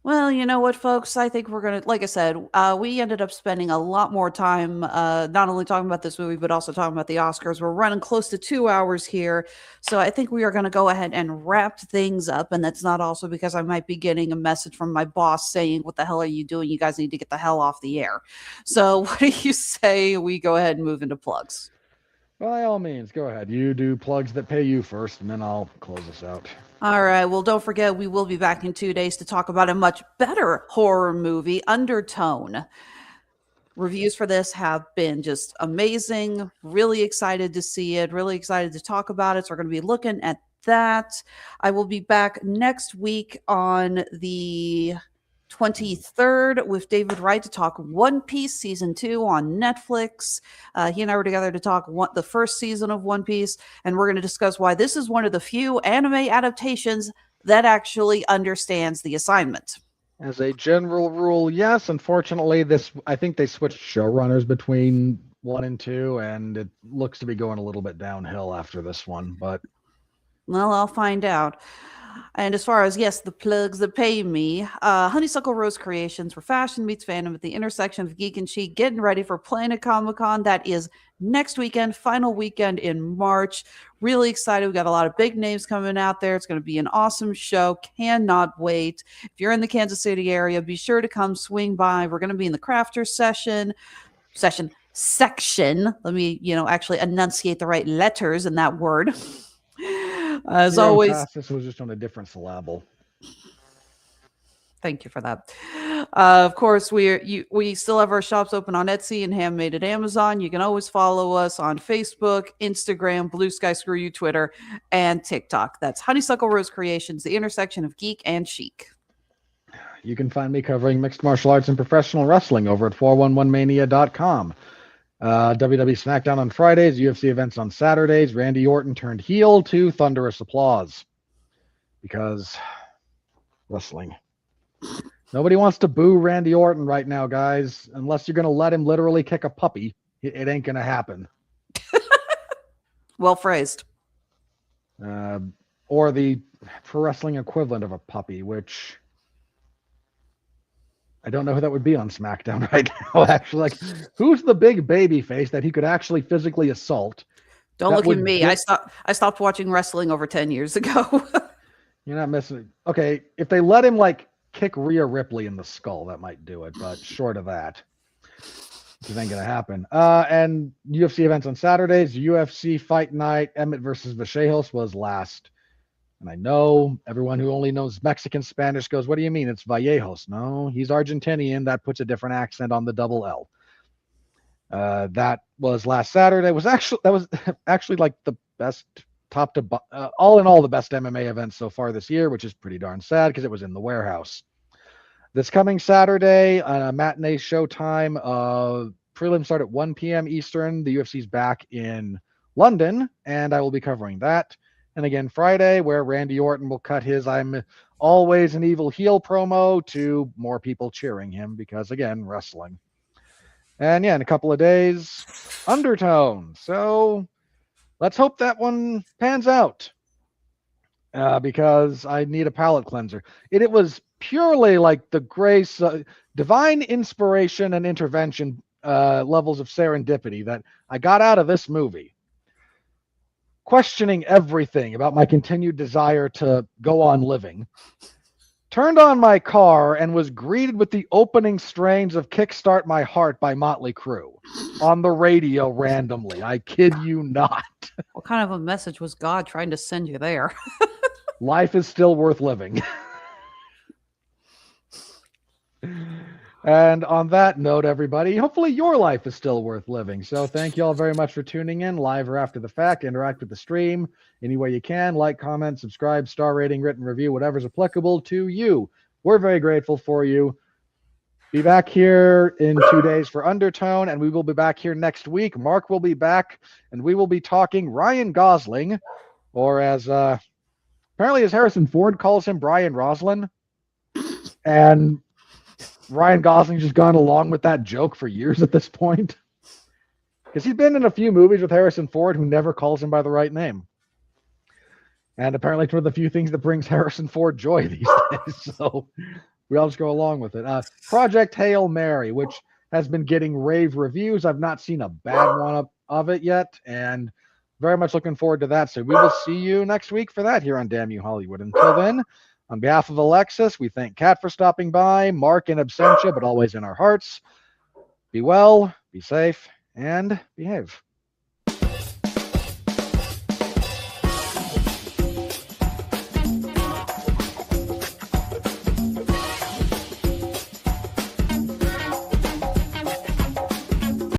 Well, you know what, folks? I think we're going to, like I said, we ended up spending a lot more time not only talking about this movie, but also talking about the Oscars. We're running close to 2 hours here. So I think we are going to go ahead and wrap things up. And that's not also because I might be getting a message from my boss saying, what the hell are you doing? You guys need to get the hell off the air. So what do you say we go ahead and move into plugs? By all means, go ahead. You do plugs that pay you first, and then I'll close us out. All right. Well, don't forget, we will be back in 2 days to talk about a much better horror movie, Undertone. Reviews for this have been just amazing. Really excited to see it. Really excited to talk about it. So we're going to be looking at that. I will be back next week on the 23rd with David Wright to talk One Piece Season 2 on Netflix. He and I were together to talk the first season of One Piece, and we're going to discuss why this is one of the few anime adaptations that actually understands the assignment. As a general rule, yes. Unfortunately, I think they switched showrunners between 1 and 2, and it looks to be going a little bit downhill after this one, but... Well, I'll find out. And as far as, yes, the plugs that pay me, Honeysuckle Rose Creations, where fashion meets fandom at the intersection of geek and chic, getting ready for Planet Comic-Con. That is next weekend, final weekend in March. Really excited. We got a lot of big names coming out there. It's going to be an awesome show. Cannot wait. If you're in the Kansas City area, be sure to come swing by. We're going to be in the Crafters section. Let me, actually enunciate the right letters in that word. As always, this was just on a different syllable. Thank you for that. Of course, we still have our shops open on Etsy and Handmade at Amazon. You can always follow us on Facebook, Instagram, Blue Sky, screw you, Twitter, and TikTok. That's Honeysuckle Rose Creations, the intersection of geek and chic. You can find me covering mixed martial arts and professional wrestling over at 411mania.com. WWE SmackDown on Fridays, UFC events on Saturdays. Randy Orton turned heel to thunderous applause because wrestling. Nobody wants to boo Randy Orton right now, guys, unless you're going to let him literally kick a puppy. It ain't going to happen. Well phrased. Or the pro wrestling equivalent of a puppy, which I don't know who that would be on SmackDown right now, actually. Like, who's the big baby face that he could actually physically assault? Don't look at me. I stopped watching wrestling over 10 years ago. You're not missing. Okay, if they let him, like, kick Rhea Ripley in the skull. That might do it, but short of that, this ain't gonna happen. And UFC events on Saturdays. UFC Fight Night, Emmett versus Vachejos was last. And I know everyone who only knows Mexican Spanish goes, "What do you mean? It's Vallejos." No, he's Argentinian. That puts a different accent on the double L. That was last Saturday. That was actually like the best top to all in all the best MMA events so far this year, which is pretty darn sad because it was in the warehouse. This coming Saturday, matinee showtime. Prelims start at 1 p.m. Eastern. The UFC's back in London, and I will be covering that. And again, Friday, where Randy Orton will cut his "I'm always an evil heel" promo to more people cheering him because, again, wrestling. And yeah, in a couple of days, Undertone. So let's hope that one pans out because I need a palate cleanser. It was purely like the grace, divine inspiration and intervention levels of serendipity that I got out of this movie. Questioning everything about my continued desire to go on living, turned on my car and was greeted with the opening strains of "Kickstart My Heart" by Motley Crue on the radio randomly. I kid you not. What kind of a message was God trying to send you there? Life is still worth living. And on that note, everybody, hopefully your life is still worth living. So thank you all very much for tuning in, live or after the fact. Interact with the stream any way you can. Like, comment, subscribe, star rating, written review, whatever's applicable to you. We're very grateful for you. Be back here in 2 days for Undertone, and we will be back here next week. Mark will be back, and we will be talking Ryan Gosling, or as apparently as Harrison Ford calls him, Brian Roslin. And Ryan Gosling's just gone along with that joke for years at this point. Because he's been in a few movies with Harrison Ford who never calls him by the right name. And apparently it's one of the few things that brings Harrison Ford joy these days. So we all just go along with it. Project Hail Mary, which has been getting rave reviews. I've not seen a bad one of it yet. And very much looking forward to that. So we will see you next week for that here on Damn You Hollywood. Until then, on behalf of Alexis, we thank Kat for stopping by, Mark in absentia, but always in our hearts. Be well, be safe, and behave.